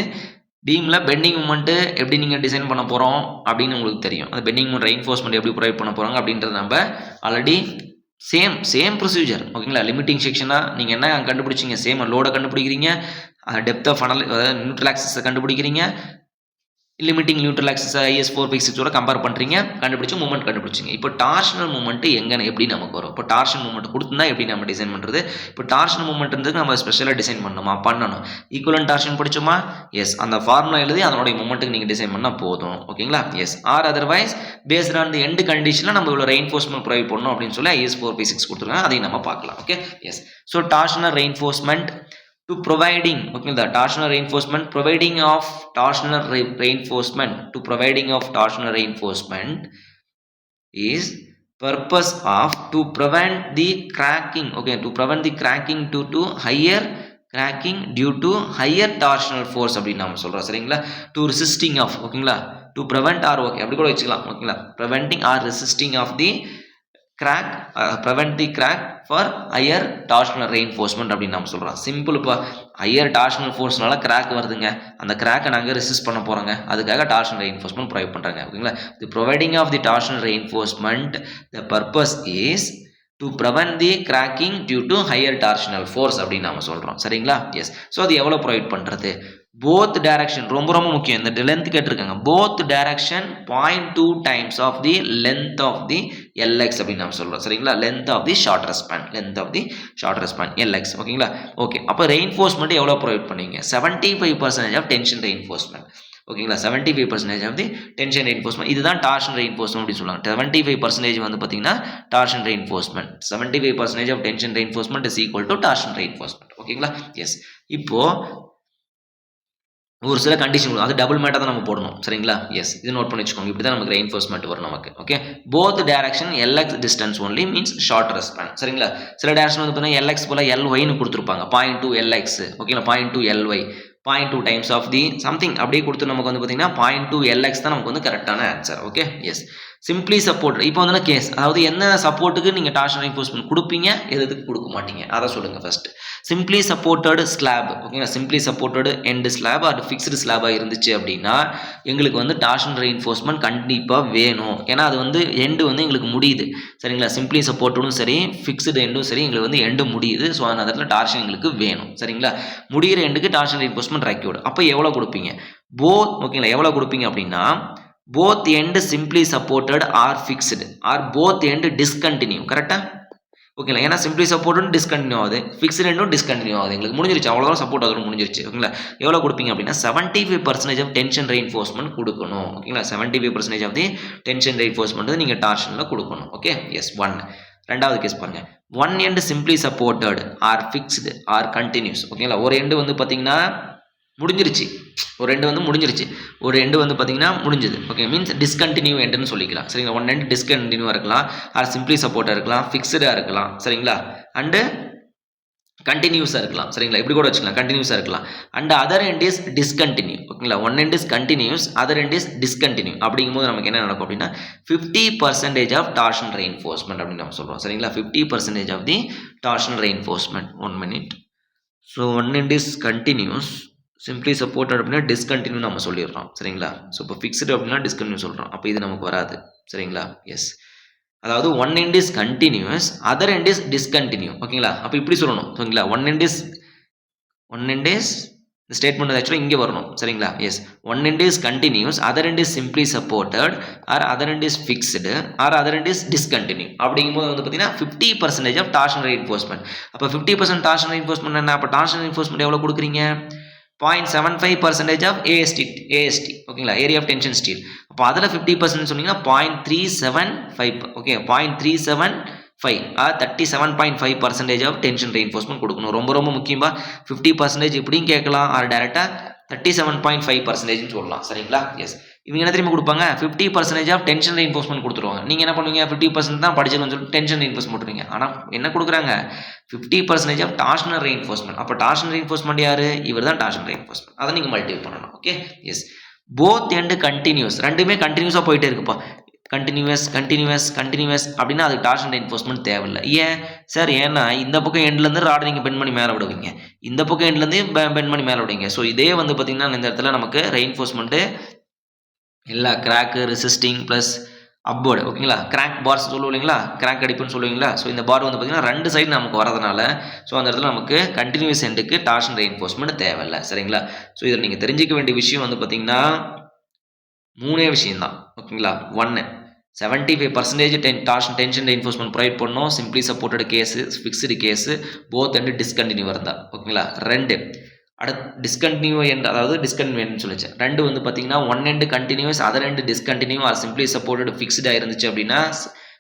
பீமில் பெண்டிங் மூமெண்ட்டு எப்படி நீங்கள் டிசைன் பண்ண போகிறோம் அப்படின்னு உங்களுக்கு தெரியும் அந்த பெண்டிங் மூமெண்ட் ரெயின்ஃபோர்ஸ்மெண்ட் எப்படி ப்ரொவைட் பண்ண போகிறாங்க அப்படின்றத நம்ம ஆல்ரெடி சேம் ப்ரொசீஜர் ஓகேங்களா லிமிட்டிங் செக்ஷனாக நீங்கள் என்ன கண்டுபிடிச்சிங்க சேம் லோடை கண்டுபிடிக்கிறீங்க டெப்த் ஆஃப் ஃபனல் நியூட்ரல் ஆக்சிஸை கண்டுபிடிக்கிறீங்க limiting neutral axis IS 456 compare பண்ணுறீங்க கண்டுபிடிச்சி மூமெண்ட் கண்டுபிடிச்சிங்க இப்போ டார்ஷனல் மூமெண்ட் எங்கே எப்படி நமக்கு வரும் இப்போ டார்ஷன் மூமெண்ட் கொடுத்துருந்தா எப்படி நம்ம டிசைன் பண்ணுறது இப்போ டார்ஷனல் மூமெண்ட் இருந்ததுக்கு நம்ம ஸ்பெஷலாக டிசைன் பண்ணணும் ஈக்குவலன் டார்ஷன் படிச்சோமா எஸ் அந்த ஃபார்முலா எழுதி அதனுடைய மூமெண்ட்டுக்கு நீங்கள் டிசைன் பண்ணால் போதும் ஓகேங்களா yes or otherwise based on the end கண்டிஷனில் நம்ம இவ்வளோ ரெயின்ஃபோர்ஸ்மெண்ட் ப்ரொவைட் பண்ணணும் அப்படின்னு சொல்லி IS 456 கொடுத்துருக்காங்க அதையும் நம்ம பார்க்கலாம் okay yes so torsional reinforcement to providing okay the torsional reinforcement is purpose of to prevent the cracking due to higher cracking due to higher torsional force அப்படினு நாம சொல்றோம் சரிங்களா to resisting of ஓகேங்களா to prevent or okay அப்படி கூட வெச்சுக்கலாம் ஓகேங்களா preventing or resisting of the crack prevent the crack for higher torsional reinforcement அப்படின்னு நம்ம சொல்றோம் சிம்பிள் இப்போ higher torsional forceனால crack வருதுங்க அந்த crack நாங்க ரெசிஸ்ட் பண்ண போறோங்க அதுக்காக torsional reinforcement ப்ரொவைட் பண்றாங்க ஓகேங்களா the providing of the torsional reinforcement the purpose is to prevent the cracking due to higher torsional force அப்படின்னு நாம சொல்றோம் சரிங்களா எஸ் ஸோ அது எவ்வளோ ப்ரொவைட் பண்ணுறது போத் டைரக்ஷன் ரொம்ப ரொம்ப முக்கியம் இந்த லென்த் கேட்டிருக்காங்க both direction 0.2 times of the length of the LX அப்படின்னு நம்ம சொல்றோம் சரிங்களா length of the shorter span LX ஓகேங்களா ஓகே அப்போ ரெயின்ஃபோர்ஸ்மெண்ட் எவ்வளோ ப்ரொவைட் பண்ணுவீங்க 75% ஆஃப் டென்ஷன் ரெயின்ஃபோர்ஸ்மெண்ட் ஓகேங்களா 75% ஆஃப் தி டென்ஷன் ரெயின்ஃபோர்ஸ்மெண்ட் இதுதான் டார்ஷன் ரெயின்ஃபோர்ஸ்மெண்ட் அப்படின்னு சொல்லுவாங்க 75% வந்து பார்த்தீங்கன்னா torsion reinforcement 75% of tension reinforcement is equal to torsion reinforcement ஓகேங்களா எஸ் இப்போ ஒரு சில கண்டிஷன் அது டபுள் மேட்டாக தான் நம்ம போடணும் சரிங்களா எஸ் இது நோட் பண்ணி வச்சுக்கோங்க இப்படி தான் நமக்கு ரெயின்ஃபோர்ஸ்மெண்ட் வரும் நமக்கு okay both direction LX distance only means shorter span சரிங்களா சில டைரக்ஷன் வந்து பார்த்தீங்கன்னா எல்எக்ஸ் போல எல்ஒய்னு கொடுத்துருப்பாங்க 0.2 எல்எக்ஸ் ஓகேங்களா 0.2 LY 0.2 times of the something அப்படியே கொடுத்து நமக்கு வந்து பார்த்தீங்கன்னா 0.2 எல்எக்ஸ் தான் நமக்கு வந்து கரெக்டான answer okay yes simply support இப்போ வந்து கேஸ் அதாவது என்ன சப்போர்ட்டுக்கு நீங்கள் டார்ஷன் ரெயின்ஃபோர்ஸ்மெண்ட் கொடுப்பீங்க எதுக்கு கொடுக்க மாட்டீங்க அதை சொல்லுங்கள் ஃபர்ஸ்ட் சிம்பிளி சப்போர்ட்டட் ஸ்லாப் ஓகேங்களா சிம்பிளி சப்போர்ட்டட் எண்ட் ஸ்லாப் அது ஃபிக்ஸ்டு ஸ்லாபாக இருந்துச்சு அப்படின்னா எங்களுக்கு வந்து டார்ஷன் ரெயின்ஃபோர்ஸ்மெண்ட் கண்டிப்பாக வேணும் ஏன்னா அது வந்து எண்டு வந்து எங்களுக்கு முடியுது சரிங்களா சிம்பிளி சப்போர்ட்டடும் சரி ஃபிக்ஸ்டு எண்டும் சரி எங்களுக்கு வந்து எண்டு முடியுது ஸோ அந்த இடத்துல டார்ஷன் எங்களுக்கு வேணும் சரிங்களா முடிகிற எண்டுக்கு டார்ஷன் ரெயின்ஃபோர்ஸ்மெண்ட் ரெக்யூர்டு அப்போ எவ்வளோ கொடுப்பீங்க போத் ஓகேங்களா எவ்வளோ கொடுப்பீங்க அப்படின்னா both end simply supported or fixed or both end discontinue கரெக்டா ஓகேங்களா ஏன்னா சிம்பிளி சப்போர்ட்டும் டிஸ்கண்டினியூ ஆகுது ஃபிக்ஸ்டு ரெண்டும் டிஸ்கண்டினியூ ஆகுது எங்களுக்கு முடிஞ்சிருச்சு அவ்வளோதான் சப்போர்ட் அதோட முடிஞ்சிருச்சு ஓகேங்களா எவ்வளோ கொடுப்பீங்க அப்படின்னா 75% ஆஃப் டென்ஷன் ரெயின்ஃபோர்ஸ்மெண்ட் கொடுக்கணும் ஓகேங்களா 75% ஆஃப் தி டென்ஷன் ரெயின்ஃபோர்ஸ்மெண்ட் நீங்கள் டார்ஷனில் கொடுக்கணும் ஓகே எஸ் ஒன் ரெண்டாவது கேஸ் பாருங்க one end simply supported or fixed or continuous ஓகேங்களா ஒரு எண்டு வந்து பார்த்தீங்கன்னா முடிஞ்சிருச்சு ஒரு ரெண்டு வந்து முடிஞ்சிருச்சு ஒரு எண்டு வந்து பார்த்தீங்கன்னா முடிஞ்சது ஓகே மீன்ஸ் டிஸ்கண்டினியூ எண்டுன்னு சொல்லிக்கலாம் சரிங்களா ஒன் எண்டு டிஸ்கண்டினியூவாக இருக்கலாம் ஆர் சிம்பிளி சப்போர்ட்டாக இருக்கலாம் ஃபிக்ஸ்டாக இருக்கலாம் சரிங்களா அண்டு கண்டினியூஸாக இருக்கலாம் சரிங்களா இப்படி கூட வச்சுக்கலாம் கண்டினியூஸாக இருக்கலாம் and other end is discontinue ஓகேங்களா one end is continuous other end is discontinue அப்படிங்கும்போது நமக்கு என்ன நடக்கும் அப்படின்னா 50% ஆஃப் டார்ஷன் ரெயின்ஃபோர்ஸ்மெண்ட் அப்படின்னு நம்ம சொல்கிறோம் சரிங்களா 50% of the torsion reinforcement 1 minute so one end is continuous simply supported அப்படின்னா டிஸ்கண்டினியூ நம்ம சொல்லிடுறோம் சரிங்களா ஸோ இப்போ ஃபிக்ஸ்டு அப்படின்னா டிஸ்கண்டினியூ சொல்கிறோம் அப்போ இது நமக்கு வராது சரிங்களா எஸ் அதாவது one end is continuous other end is discontinue ஓகேங்களா அப்போ இப்படி சொல்லணும் ஓகேங்களா ஒன் எண்ட் இஸ் இந்த ஸ்டேட்மெண்ட் ஆக்சுவலாக இங்கே வரணும் சரிங்களா yes one end is continuous other end is simply supported or other end is fixed or other end is discontinue அப்படிங்கும்போது வந்து பார்த்தீங்கன்னா 50% ஆஃப் டார்ஷன் ரெயின்ஃபோர்ஸ்மெண்ட் அப்போ 50% டார்ஷன் ரெயின்ஃபோர்ஸ்மெண்ட் என்ன அப்போ டார்ஷன் ரெயின்ஃபோர்ஸ்மெண்ட் எவ்வளோ கொடுக்குறீங்க 0.75% ஆஃப் AST ஓகேங்களா ஏரியா ஆஃப் டென்ஷன் ஸ்டீல் அப்போ அதில் 50% சொன்னீங்கன்னா 0.375 ஓகே 0.375 37.5% ஆஃப் டென்ஷன் ரெயின்ஃபோர்ஸ்மெண்ட் கொடுக்கணும் ரொம்ப ரொம்ப முக்கியமா 50% இப்படியும் கேட்கலாம் ஆர் டேரெக்டாக 37.5% சொல்லலாம் சரிங்களா எஸ் இவங்க என்ன தெரியுமா கொடுப்பாங்க 50% ஆஃப் டென்ஷன் ரெயின்ஃபோர்ஸ்மெண்ட் கொடுத்துருவாங்க நீங்கள் என்ன பண்ணுவீங்க 50% தான் படிச்சிருக்கோம்னு சொல்லிட்டு டென்ஷன் ரெயின்ஃபோர்ஸ்மெண்ட் போட்டுருவீங்க ஆனால் என்ன கொடுக்குறாங்க 50% ஆஃப் டார்ஷனல் ரெயின்ஃபோர்ஸ்மெண்ட் அப்போ டார்ஷனல் ரெயின்ஃபோர்ஸ்மெண்ட் யார் இவர் தான் டார்ஷனல் ரெயின்ஃபோர்ஸ்மெண்ட் அதை நீங்கள் மல்டிபிள் பண்ணணும் okay yes both end continuous ரெண்டுமே கண்டினியூஸாக போயிட்டே இருக்குப்பா கண்டினியூஸ் அப்படின்னா அதுக்கு டார்ஷன் ரெயின்ஃபோர்ஸ்மெண்ட் தேவையில்லை ஏன் சார் ஏன்னா இந்த பக்கம் எண்ட்லேருந்து ராடை நீங்கள் பெண்ட் பண்ணி மேலே விடுவீங்க இந்த பக்கம் எண்ட்லேருந்து பெண்ட் பண்ணி மேலே விடுவீங்க ஸோ இதே வந்து பார்த்தீங்கன்னா இந்த இடத்துல நமக்கு ரெயின்ஃபோர்ஸ்மெண்ட்டு எல்லா கிராக்கு ரெசிஸ்டிங் ப்ளஸ் அப்போர்டு ஓகேங்களா கிராக் பார்ஸ் சொல்லுவீங்களா கிராக் அடிப்புன்னு சொல்லுவீங்களா ஸோ இந்த பார் வந்து பார்த்தீங்கன்னா ரெண்டு சைடு நமக்கு வரதுனால ஸோ அந்த இடத்துல நமக்கு கண்டினியூஸ் எண்டுக்கு டார்ஷன் ரெயின்ஃபோர்ஸ்மெண்ட் தேவையில்லை சரிங்களா ஸோ இதில் நீங்கள் தெரிஞ்சிக்க வேண்டிய விஷயம் வந்து பார்த்தீங்கன்னா 3 விஷயம்தான் ஓகேங்களா 1 75% டார்ஷன் டென்ஷன் ரெயின்ஃபோர்ஸ்மெண்ட் ப்ரொவைட் பண்ணோம் simply supported case fixed case both end discontinue இருந்தால் ஓகேங்களா 2 அடுத்து டிஸ்கண்டினியூ எண்ட் அதாவது டிஸ்கண்டினியூ எண்ட் சொல்லிச்சேன் 2 வந்து பார்த்தீங்கன்னா one end continuous other end discontinue or simply supported ஃபிக்ஸ்டாக இருந்துச்சு அப்படின்னா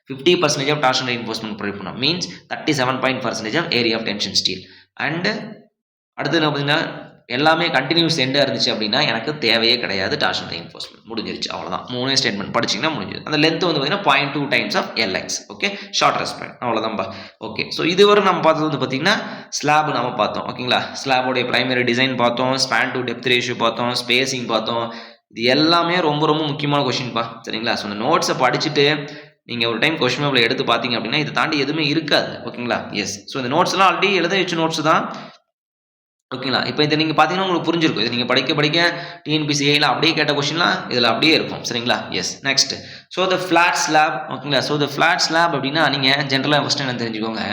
50% ஆஃப் டார்ஷன் ரெயின்ஃபோர்ஸ்மெண்ட் ப்ரொவைட் பண்ணோம் means 37.5% of area of tension steel and அடுத்து என்ன பார்த்தீங்கன்னா எல்லாமே கண்டினியூஸ் எண்டாக இருந்துச்சு அப்படின்னா எனக்கு தேவையே கிடையாது டார்ஷன் ரெயின்ஃபோர்ஸ்மெண்ட் முடிஞ்சிருச்சு அவ்வளோதான் 3 ஸ்டேட்மெண்ட் படிச்சிங்கன்னா முடிஞ்சிருச்சு அந்த லென்த் வந்து பார்த்தீங்கன்னா 0.2 times of LX okay short span அவ்வளோதான்ப்பா ஓகே ஸோ இதுவரை நம்ம பார்த்தது வந்து பார்த்தீங்கன்னா ஸ்லாப் நம்ம பார்த்தோம் ஓகேங்களா ஸ்லாபோடைய பிரைமரி டிசைன் பார்த்தோம் ஸ்பேன் டு டெப்த் ரேஷியோ பார்த்தோம் ஸ்பேசிங் பார்த்தோம் இது எல்லாமே ரொம்ப ரொம்ப முக்கியமான கொஷின்ப்பா சரிங்களா ஸோ அந்த நோட்ஸை படிச்சுட்டு நீங்கள் ஒரு டைம் கொஷின் பேப்பரில் எடுத்து பார்த்தீங்க அப்படின்னா இதை தாண்டி எதுவுமே இருக்காது ஓகேங்களா எஸ் ஸோ இந்த நோட்ஸ்லாம் ஆல்ரெடி எழுத வச்ச நோட்ஸ் தான் ஓகேங்களா? இப்ப இத நீங்க பார்த்தீங்கன்னா உங்களுக்கு புரிஞ்சிருக்கும். இத நீங்க படிக்க படிக்க டிஎன்பிசிஐல அப்படியே கேட்ட கொஸ்டின்லாம் இதுல அப்படியே இருக்கும். சரிங்களா? Yes. Next. So the flat slab ஓகேங்களா? ஸோ தி ஃபிளாட் ஸ்லாப் அப்படின்னா நீங்க ஜெனரலா ஃபர்ஸ்ட் என்ன தெரிஞ்சுக்கோங்க.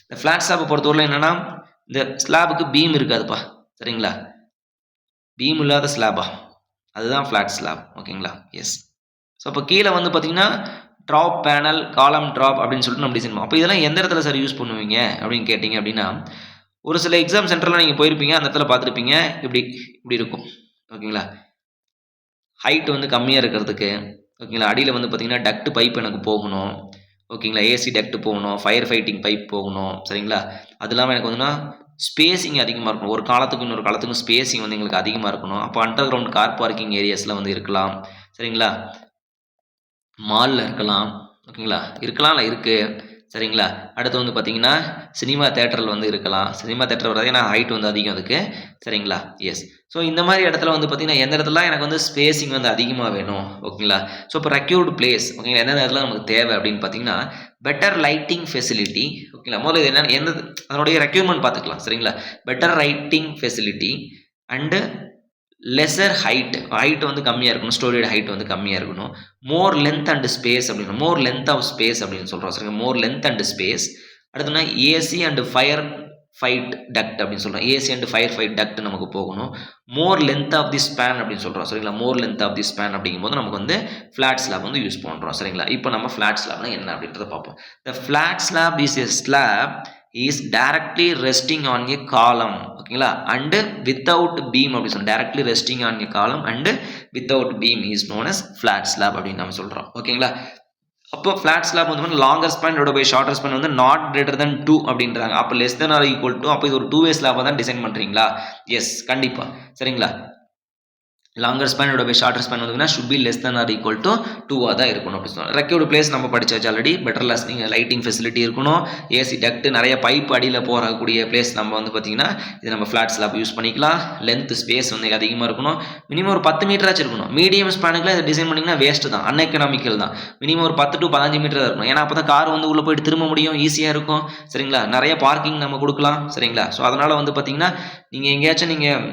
இந்த ஃபிளாட் ஸ்லாப்ப பொறுத்தவரையிலும் என்னன்னா, இந்த ஸ்லாப்க்கு பீம் இருக்காதுப்பா. சரிங்களா? பீம் இல்லாத ஸ்லாபா? அதுதான் ஃபிளாட் ஸ்லாப். ஓகேங்களா? எஸ். ஸோ அப்ப கீழ வந்து பார்த்தீங்கன்னா, ட்ராப் பேனல், காலம் ட்ராப் அப்படின்னு சொல்லிட்டு நம்ம டிசைன் பண்ணுவோம். அப்ப இதெல்லாம் எந்த இடத்துல சார் யூஸ் பண்ணுவீங்க அப்படின்னு கேட்டீங்க அப்படின்னா, ஒரு சில எக்ஸாம் சென்டர்லாம் நீங்க போயிருப்பீங்க. அந்த இடத்துல பார்த்துருப்பீங்க. இப்படி இப்படி இருக்கும். ஓகேங்களா? ஹைட் வந்து கம்மியா இருக்கிறதுக்கு, ஓகேங்களா? அடியில வந்து பார்த்தீங்கன்னா, டக்ட் பைப் எனக்கு போகணும். ஓகேங்களா? ஏசி டக்ட் போகணும். ஃபயர் ஃபைட்டிங் பைப் போகணும். சரிங்களா? அது இல்லாம எனக்கு வந்துன்னா, ஸ்பேசிங் அதிகமா இருக்கணும். ஒரு காலத்துக்கும் இன்னொரு காலத்துக்கும் ஸ்பேசிங் வந்து எங்களுக்கு அதிகமா இருக்கணும். அப்போ அண்டர் கிரவுண்ட் கார் பார்க்கிங் ஏரியாஸ்ல வந்து இருக்கலாம். சரிங்களா? மால்ல இருக்கலாம். ஓகேங்களா? இருக்கலாம்ல இருக்கு. சரிங்களா? அடுத்து வந்து பார்த்தீங்கன்னா, சினிமா தியேட்டர்ல வந்து இருக்கலாம். சினிமா தியேட்டர் வராது. ஏன்னா ஹைட் வந்து அதிகம் அதுக்கு. சரிங்களா? எஸ். ஸோ இந்த மாரி இடத்துல வந்து பார்த்தீங்கன்னா, எந்த இடத்துலலாம் எனக்கு வந்து ஸ்பேசிங் வந்து அதிகமா வேணும். ஓகேங்களா? ஸோ இப்போ ரெக்யூர்ட் பிளேஸ் ஓகேங்களா? எந்தெந்த இடத்துல நமக்கு தேவை அப்படின்னு பார்த்தீங்கன்னா, பெட்டர் லைட்டிங் ஃபெசிலிட்டி ஓகேங்களா? முதல்ல இது என்னன்னு என்னது அதனுடைய ரெக்யூர்மென்ட் பார்த்துக்கலாம். சரிங்களா? Better lighting facility and lesser height வந்து கம்மியா இருக்கணும். ஸ்டோரேஜ் ஹைட் வந்து கம்மியா இருக்கணும். மோர் லென்த் அண்ட் ஸ்பேஸ் அப்படின்னு மோர் லென்த் ஆஃப் ஸ்பேஸ் அப்படின்னு சொல்றோம். சரிங்க. More length and space. அடுத்ததுனா AC and fire fight duct அப்படின்னு சொல்றோம். AC and fire fight duct நமக்கு போகணும். More length of the span அப்படின்னு சொல்றோம். சரிங்களா? More length of the span அப்படிங்கும்போது நமக்கு வந்து ஃபிளாட் ஸ்லாப் வந்து யூஸ் பண்றோம். சரிங்களா? இப்போ நம்ம ஃபிளாட் ஸ்லாப்னா என்ன அப்படின்றத பார்ப்போம். The flat slab is a slab is directly resting on a column ஓகேங்களா and without beam அப்படி சொல்றோம். directly resting on a column and without beam is known as flat slab அப்படின்னு நம்ம சொல்றோம். ஓகேங்களா? அப்போ ஃபிளாட் ஸ்லாப் வந்து longer span divided by shorter span வந்து நாட் கிரேட்டர் தென் 2 அப்படின்றாங்க. அப்போ less than or equal to அப்போ இது ஒரு 2 வே ஸ்லாபா தான் டிசைன் பண்றீங்களா? எஸ் கண்டிப்பா. சரிங்களா? Longer span by shorter span வந்து should be less than or equal to 2 தான் இருக்கணும் அப்படி சொல்லுவாங்க. ரெக்யூர்டு பிளேஸ் நம்ம படிச்சாச்சு ஆல்ரெடி. பெட்டர் லைட்டிங் ஃபெசிலிட்டி இருக்கணும். ஏசி டக்ட் நிறைய பைப் அடியில் போகக்கூடிய பிளேஸ் நம்ம வந்து பார்த்தீங்கன்னா இது நம்ம ஃபிளாட் ஸ்லாப் யூஸ் பண்ணிக்கலாம். லென்த் ஸ்பேஸ் வந்து அதிகமாக இருக்கணும். மினிமம் ஒரு 10 மீட்டராச்சும் இருக்கணும். மீடியம் ஸ்பேனுக்குலாம் இதை டிசைன் பண்ணிங்கன்னா வேஸ்ட் தான், அன்எக்கனாமிக்கல் தான். மினிமம் ஒரு 10 to 15 மீட்டர் தான் இருக்கணும். ஏன்னா அப்போ தான் கார் வந்து உள்ளே போயிட்டு திரும்ப முடியும், ஈஸியாக இருக்கும். சரிங்களா? நிறைய பார்க்கிங் நம்ம கொடுக்கலாம். சரிங்களா? ஸோ அதனால் வந்து பார்த்தீங்கன்னா நீங்கள் எங்கேயாச்சும் நீங்கள்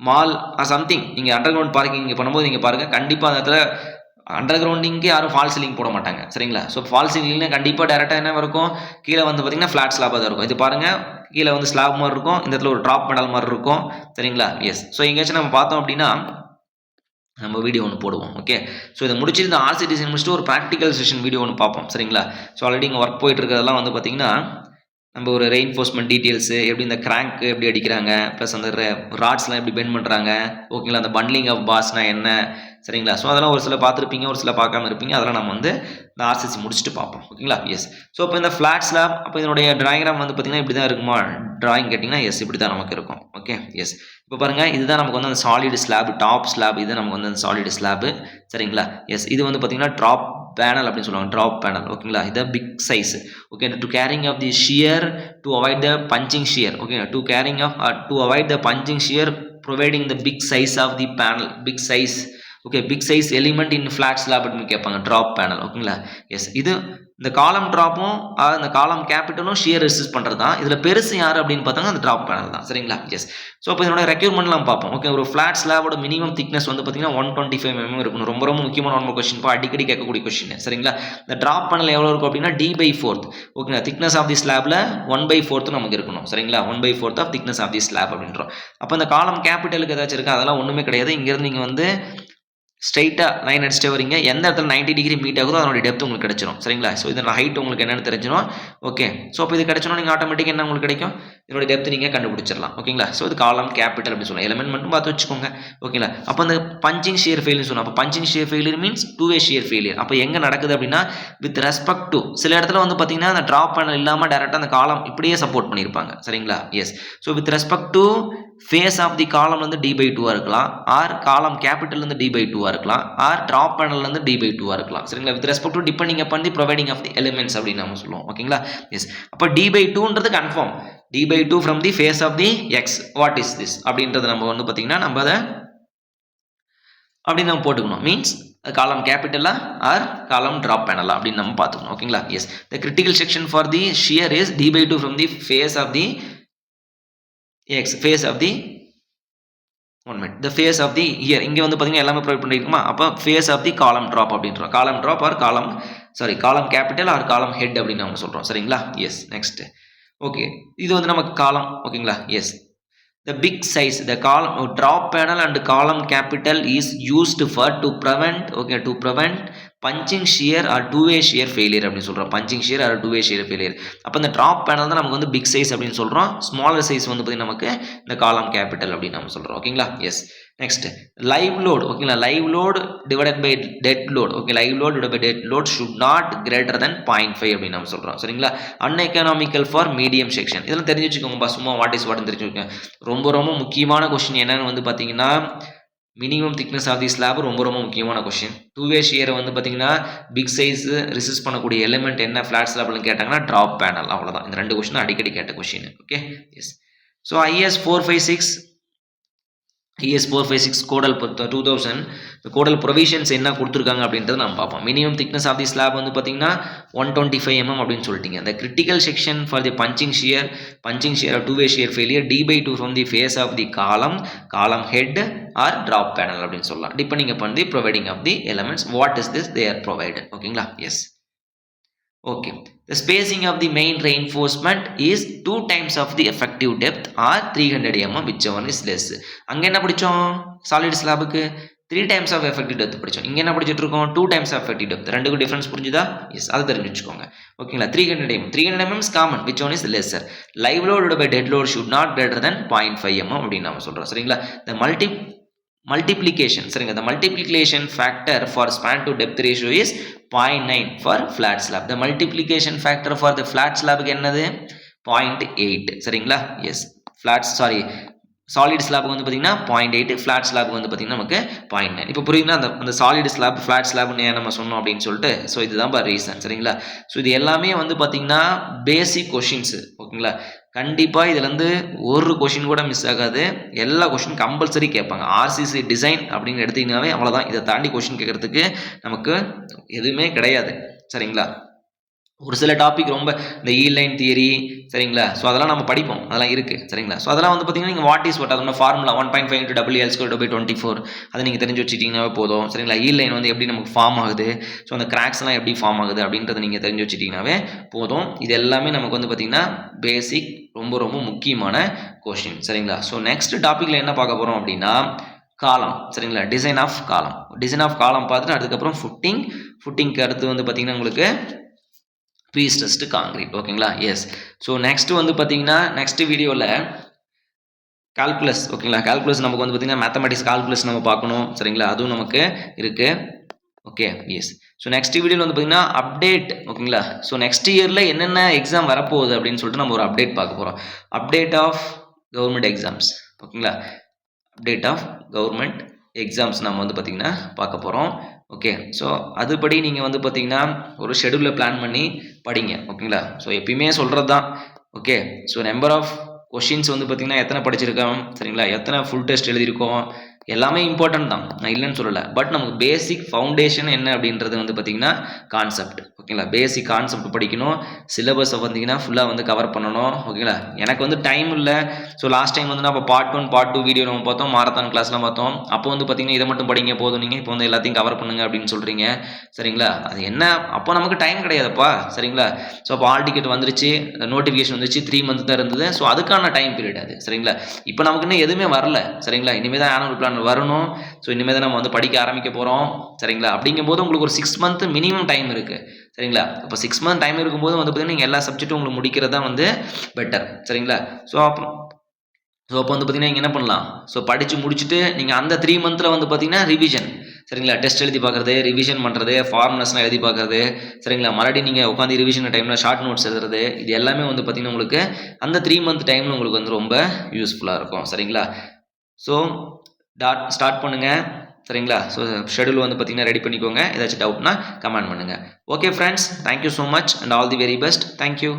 மால் சம்திங் நீங்கள் அண்டர் கிரவுண்ட் பார்க்கிங் பண்ணும்போது நீங்கள் பாருங்கள், கண்டிப்பாக அந்த இடத்துல அண்டர் கிரவுண்டிங்க்கு யாரும் ஃபால் சீலிங் போட மாட்டாங்க. சரிங்களா? ஸோ ஃபால் சீலிங்னா கண்டிப்பாக டேரெக்டாக என்ன இருக்கும், கீழே வந்து பார்த்தீங்கன்னா ஃப்ளாட் ஸ்லாபாக தான் இருக்கும். இது பாருங்கள், கீழே வந்து ஸ்லாப் மாதிரி இருக்கும், இந்த இடத்துல ஒரு ட்ராப் மெடல் மாதிரி இருக்கும். சரிங்களா? எஸ். ஸோ எங்கேயாச்சும் நம்ம பார்த்தோம் அப்படின்னா நம்ம வீடியோ ஒன்று போடுவோம். ஓகே. ஸோ இதை முடிச்சுட்டு இந்த ஆர்சி டிசைன் முடிச்சுட்டு ஒரு ப்ராக்டிக்கல் செஷன் வீடியோ ஒன்று பார்ப்போம். சரிங்களா? ஸோ ஆல்ரெடி இங்கே ஒர்க் போயிட்டு இருக்கிறதெல்லாம் வந்து பார்த்தீங்கன்னா நம்ம ஒரு ரெயின்ஃபோர்ஸ்மெண்ட் டீட்டெயில்ஸு, எப்படி இந்த கிராங்க்கு எப்படி அடிக்கிறாங்க, ப்ளஸ் அந்த ராட்ஸ்லாம் எப்படி பெண்ட் பண்ணுறாங்க, ஓகேங்களா? அந்த பண்ட்லிங் ஆஃப் பாஸ்னா என்ன, சரிங்களா? ஸோ அதெல்லாம் ஒரு சில பார்த்துருப்பீங்க, ஒரு சில பார்க்காம இருப்பீங்க. அதெல்லாம் நம்ம வந்து இந்த ஆர்சிசி முடிச்சுட்டு பார்ப்போம். ஓகேங்களா? எஸ். ஸோ இப்போ இந்த ஃப்ளாட் ஸ்லாப் அப்போ இதனுடைய டயக்ராம் வந்து பார்த்தீங்கன்னா இப்படி தான் இருக்குமா டிராயிங் கேட்டிங்கன்னா எஸ் இப்படி தான் நமக்கு இருக்கும். ஓகே. எஸ். இப்போ பாருங்கள், இதுதான் நமக்கு வந்து அந்த சாலிட் ஸ்லாப், டாப் ஸ்லாப், இது நமக்கு வந்து அந்த சாலிட் ஸ்லாப். சரிங்களா? எஸ். இது வந்து பார்த்தீங்கன்னா ட்ராப் பேனல் அப்படின்னு சொல்லுவாங்க. Drop panel. ஓகேங்களா? இது big size. Okay. To carrying of the shear to avoid the punching shear. Okay. To carrying of to avoid the punching shear providing the big size of the panel. Big size. Okay. Big size element in flat slab அப்படின்னு கேட்பாங்க. Drop panel. ஓகேங்களா? Yes. இது இந்த காலம் ட்ராப்பும் இந்த காலம் கேபிட்டலும் shear resist பண்ணுறது தான். இதில் பெருசு யார் அப்படின்னு பார்த்தாங்க அந்த ட்ராப் பேனல் தான். சரிங்களா? எஸ். ஸோ இப்போ இதனோட ரெக்யூர்மெண்ட்லாம் பார்ப்போம். ஓகே. ஒரு ஃபிளாட் ஸ்லாபோட மினிமம் திக்னஸ் வந்து பார்த்தீங்கன்னா 125 mm இருக்கணும். ரொம்ப ரொம்ப முக்கியமான ஒன்று கொஸ்டின், இப்போ அடிக்கடி கேட்கக்கூடிய கொஸ்டின். சரிங்களா? இந்த ட்ராப் பேனல் எவ்வளோ இருக்கும் அப்படின்னா d/4. ஓகேங்களா? திக்னஸ் ஆஃப் தி ஸ்லாப்ல 1/4 நமக்கு இருக்கணும். சரிங்களா? 1/4 of thickness of the slab அப்படின்றோம். அப்போ இந்த காலம் கேபிட்டலுக்கு ஏதாச்சும் இருக்கா? அதெல்லாம் ஒன்றுமே கிடையாது. இங்கேருந்து நீங்கள் வந்து ஸ்ட்ரைட்டாக லைன் அடிச்சுட்டே வரீங்க. எந்த இடத்துல 90 டிகிரி மீட் ஆகுதோ அதனுடைய டெப்த் உங்களுக்கு கிடைச்சிடும். சரிங்களா? ஸோ இதோட ஹைட் உங்களுக்கு என்னென்னு தெரிஞ்சிடும். ஓகே. ஸோ இப்போ இது கிடைச்சோன்னா நீங்கள் ஆட்டோமேட்டிக்காக என்ன உங்களுக்கு கிடைக்கும், இதோட டெப்த் நீங்கள் கண்டுபிடிச்சிடலாம். ஓகேங்களா? ஸோ இது காலம் கேபிட்டல் அப்படின்னு சொல்லுவோம். எலிமெண்ட் மட்டும் பார்த்து வச்சுக்கோங்க. ஓகேங்களா? அப்போ அந்த பஞ்சிங் ஷியர் ஃபெயிலியர் சொன்னோம். அப்போ punching shear failure means two way shear failure. அப்போ எங்கே நடக்குது அப்படின்னா வித் ரெஸ்பெக்ட் டு சில இடத்துல வந்து பார்த்தீங்கன்னா அந்த ட்ராப் பேனல் இல்லாமல் டேரெக்டாக அந்த காலம் இப்படியே சப்போர்ட் பண்ணியிருப்பாங்க. சரிங்களா? Yes. So with respect to face of the column வந்து d/2 இருக்கலாம், ஆர் காலம் கேபிட்டல் வந்து d/2 இருக்கலாம், ஆர் ட்ராப் பேனல் வந்து d/2 இருக்கலாம். சரிங்களா? With respect to depending upon the providing of the elements அப்படின்னு நம்ம சொல்லுவோம். ஓகேங்களா? எஸ். அப்போ d/2ன்றது confirm. d/2 from the face of the x what is this அப்படின்றது நம்ம வந்து பார்த்தீங்கன்னா நம்ம அதை அப்படின்னு நம்ம போட்டுக்கணும். மீன்ஸ் காலம் கேபிட்டலா ஆர் காலம் ட்ராப் பேனலா அப்படின்னு நம்ம பார்த்துக்கணும். ஓகேங்களா? Yes. The critical section for the shear is d/2 from the face of the x face of the one minute the face of the year இங்கே வந்து பார்த்தீங்கன்னா எல்லாமே ப்ரொவைட் பண்ணியிருக்குமா அப்போ ஃபேஸ் ஆஃப் தி காலம் ட்ராப் அப்படின்றோம் காலம் ட்ராப் ஆர் காலம் capital R காலம் ஹெட் அப்படின்னு நம்ம சொல்கிறோம் சரிங்களா எஸ் நெக்ஸ்ட் ஓகே இது வந்து நமக்கு காலம் ஓகேங்களா S the big size the column drop panel and column capital is used for to prevent punching shear or two-way shear failure அப்படின்னு சொல்கிறோம் punching shear or two-way shear failure அப்போ இந்த drop panel தான் நமக்கு வந்து பிக் சைஸ் அப்படின்னு சொல்கிறோம் smaller size வந்து பார்த்தீங்கன்னா நமக்கு இந்த காலம் கேபிட்டல் அப்படின்னு நம்ம சொல்கிறோம் ஓகேங்களா எஸ் நெக்ஸ்ட் லைவ் லோட் ஓகேங்களா live load divided by dead load okay live load divide by dead load should not greater than 0.5 அப்படின்னு நம்ம சொல்கிறோம் சரிங்களா அன்எக்கனாமிக்கல் ஃபார் மீடியம் செக்ஷன் இதெல்லாம் தெரிஞ்சு வச்சுக்கோங்கப்பா சும்மா வாட் இஸ் வாட்னு தெரிஞ்சு வச்சுக்கோங்க ரொம்ப முக்கியமான கொஸ்டின் என்னன்னு வந்து பார்த்தீங்கன்னா minimum thickness of the slab ரொம்ப முக்கியமான கொஸ்டின் டூ-வே ஷியரை வந்து பார்த்தீங்கன்னா பிக் சைஸ் ரிசிஸ்ட் பண்ணக்கூடிய எலிமெண்ட் என்ன ஃபிளாட் ஸ்லாப்னு கேட்டாங்கன்னா ட்ராப் பேனல் அவ்வளோதான் இந்த ரெண்டு கொஸ்டின் அடிக்கடி கேட்ட question okay yes so IS 456 codal 2000 இந்த கோடல் ப்ரொவிஷன்ஸ் என்ன கொடுத்துருக்காங்க அப்படின்றது நம்ம பார்ப்போம் minimum thickness of the slab வந்து பார்த்தீங்கன்னா 125 mm அப்படின்னு சொல்லிட்டீங்க இந்த critical section for the punching shear two way shear failure D/2 from the face of the column head or drop panel அப்படின்னு சொல்லலாம் depending upon the providing of the elements what is this they are provided ஓகேங்களா yes okay the spacing of the main reinforcement is 2 times of the effective depth or 300 mm whichever is less அங்க என்ன படிச்சோம் solid ஸ்லாபுக்கு 3 times of effective depth படிச்சோம் இங்க என்ன படிச்சிட்டு இருக்கோம் 2 times of effective depth ரெண்டுக்கும் டிஃபரன்ஸ் புரிஞ்சுதா எஸ் அது தெரிஞ்சு வச்சுக்கோங்க ஓகேங்களா 300 mm is common which one is lesser live load divided by dead load should not greater than 0.5 mm அப்படின்னு நாம சொல்றோம் சரிங்களா the multiplication சரிங்க the multiplication factor for span to depth ratio is 0.9 for flat slab the multiplication factor for the flat slab என்னது 0.8 சரிங்களா S solid slab வந்து பார்த்தீங்கன்னா 0.8 flat slab வந்து பார்த்தீங்கன்னா நமக்கு 0.9 இப்போ புரியுதுன்னா அந்த சாலிட் ஸ்லாப் ஃபிளாட் ஸ்லாப்னு நம்ம சொன்னோம் அப்படின்னு சொல்லிட்டு ஸோ இதுதான் ரீசன் சரிங்களா ஸோ இது எல்லாமே வந்து பார்த்தீங்கன்னா பேசிக் கொஷின்ஸ் ஓகேங்களா கண்டிப்பாக இதுலேருந்து ஒரு கொஷின் கூட மிஸ் ஆகாது எல்லா கொஷின் கம்பல்சரி கேட்பாங்க ஆர்சிசி டிசைன் அப்படின்னு எடுத்தீங்கன்னாவே அவ்வளோதான் இதை தாண்டி கொஷின் கேட்கறதுக்கு நமக்கு எதுவுமே கிடையாது சரிங்களா ஒரு சில டாபிக் ரொம்ப இந்த ஈலைன் தியரி சரிங்களா ஸோ அதெல்லாம் நம்ம படிப்போம் அதெல்லாம் இருக்குது சரிங்களா ஸோ அதெல்லாம் வந்து பார்த்தீங்கன்னா நீங்கள் வாட் இஸ் வாட் அதோட ஃபார்முலா 1.5 into WL²/24 அதை நீங்கள் தெரிஞ்சு வச்சுட்டிங்கன்னாவே போதும் சரிங்களா ஈலைன் வந்து எப்படி நமக்கு ஃபார்ம் ஆகுது ஸோ அந்த கிராக்ஸ்லாம் எப்படி ஃபார்ம் ஆகுது அப்படின்றத நீங்கள் தெரிஞ்சு வச்சுட்டிங்கன்னாவே போதும் இது எல்லாமே நமக்கு வந்து பார்த்திங்கன்னா பேசிக் ரொம்ப முக்கியமான கொஸ்டின் சரிங்களா ஸோ நெக்ஸ்ட் டாப்பிக்கில் என்ன பார்க்க போகிறோம் அப்படின்னா காலம் சரிங்களா டிசைன் ஆஃப் காலம் பார்த்துட்டு அதுக்கப்புறம் ஃபுட்டிங்க்கு அடுத்து வந்து பார்த்திங்கன்னா உங்களுக்கு ப்ரீஸ்ட்ரெஸ்ட் காங்கிரீட் ஓகேங்களா எஸ் ஸோ நெக்ஸ்ட் வந்து பார்த்தீங்கன்னா நெக்ஸ்ட் வீடியோவில் கால்குலஸ் ஓகேங்களா கால்குலஸ் நமக்கு வந்து பார்த்தீங்கன்னா மேத்தமெட்டிக்ஸ் கால்குலஸ் நம்ம பார்க்கணும் சரிங்களா அதுவும் நமக்கு இருக்குது ஓகே எஸ் ஸோ நெக்ஸ்ட் வீடியோவில் வந்து பார்த்தீங்கன்னா அப்டேட் ஓகேங்களா ஸோ நெக்ஸ்ட் இயரில் என்னென்ன எக்ஸாம் வரப்போகுது அப்படின்னு சொல்லிட்டு நம்ம ஒரு அப்டேட் பார்க்க போகிறோம் அப்டேட் ஆஃப் கவர்மெண்ட் எக்ஸாம்ஸ் ஓகேங்களா அப்டேட் ஆஃப் கவர்மெண்ட் எக்ஸாம்ஸ் நம்ம வந்து பார்த்திங்கன்னா பார்க்க போகிறோம் ஓகே ஸோ அதுபடி நீங்கள் வந்து பார்த்தீங்கன்னா ஒரு ஷெடியூலில் பிளான் பண்ணி படிங்க ஓகேங்களா ஸோ எப்பயுமே சொல்கிறது தான் okay so number of questions வந்து பார்த்திங்கன்னா எத்தனை படிச்சிருக்கோம் சரிங்களா எத்தனை ஃபுல் டெஸ்ட் எழுதியிருக்கோம் எல்லாமே இம்பார்ட்டன்ட் தான் நான் இல்லைன்னு சொல்லலை பட் நமக்கு பேசிக் ஃபவுண்டேஷன் என்ன அப்படின்றது வந்து பார்த்திங்கன்னா கான்செப்ட் ஓகேங்களா பேசிக் கான்செப்ட் படிக்கணும் சிலபஸை வந்தீங்கன்னா ஃபுல்லாக வந்து கவர் பண்ணணும் ஓகேங்களா எனக்கு வந்து டைம் இல்லை ஸோ லாஸ்ட் டைம் வந்து நம்ம பார்ட் 1 பார்ட் 2 வீடியோ நம்ம பார்த்தோம் மாரத்தான் கிளாஸ்லாம் பார்த்தோம் அப்போ வந்து பார்த்திங்கன்னா இதை மட்டும் படிங்க போதும் நீங்கள் இப்போ வந்து எல்லாத்தையும் கவர் பண்ணுங்க அப்படின்னு சொல்கிறீங்க சரிங்களா அது என்ன அப்போ நமக்கு டைம் கிடையாதுப்பா சரிங்களா ஸோ அப்போ ஆல் டிக்கெட் வந்துருச்சு நோட்டிஃபிகேஷன் வந்துச்சு 3 months தான் இருந்தது ஸோ அதுக்கான டைம் பீரியட் அது சரிங்களா இப்போ நமக்கு இன்னும் எதுவுமே வரல சரிங்களா இனிமேல் தான் ஆனுவல் பிளான் வரணும் ஸோ இனிமேல் தான் நம்ம வந்து படிக்க ஆரம்பிக்க போகிறோம் சரிங்களா அப்படிங்கும்போது உங்களுக்கு ஒரு 6 month மினிமம் டைம் இருக்குது சரிங்களா இப்போ 6 month டைம் இருக்கும்போது வந்து பார்த்தீங்கன்னா நீங்கள் எல்லா சப்ஜெக்ட்டும் உங்களுக்கு முடிக்கிறது தான் வந்து பெட்டர் சரிங்களா ஸோ அப்போ வந்து பார்த்தீங்கன்னா நீங்கள் என்ன பண்ணலாம் ஸோ படித்து முடிச்சுட்டு நீங்கள் அந்த 3 monthல வந்து பார்த்தீங்கன்னா ரிவிஷன் சரிங்களா டெஸ்ட் எழுதி பார்க்குறது ரிவிஷன் பண்ணுறது ஃபார்முலாஸ்லாம் எழுதி பார்க்குறது சரிங்களா மறுபடியும் நீங்கள் உட்காந்து ரிவிஷன் டைமில் ஷார்ட் நோட்ஸ் எழுதுறது இது எல்லாமே வந்து பார்த்தீங்கன்னா உங்களுக்கு அந்த 3 month டைமில் உங்களுக்கு வந்து ரொம்ப யூஸ்ஃபுல்லாக இருக்கும் சரிங்களா ஸோ ஸ்டார்ட் பண்ணுங்கள் சரிங்களா ஸோ ஷெடியூல் வந்து பார்த்தீங்கன்னா ரெடி பண்ணிக்கோங்க ஏதாச்சும் டவுட்னா கமெண்ட் பண்ணுங்கள் okay friends thank you so much and all the very best thank you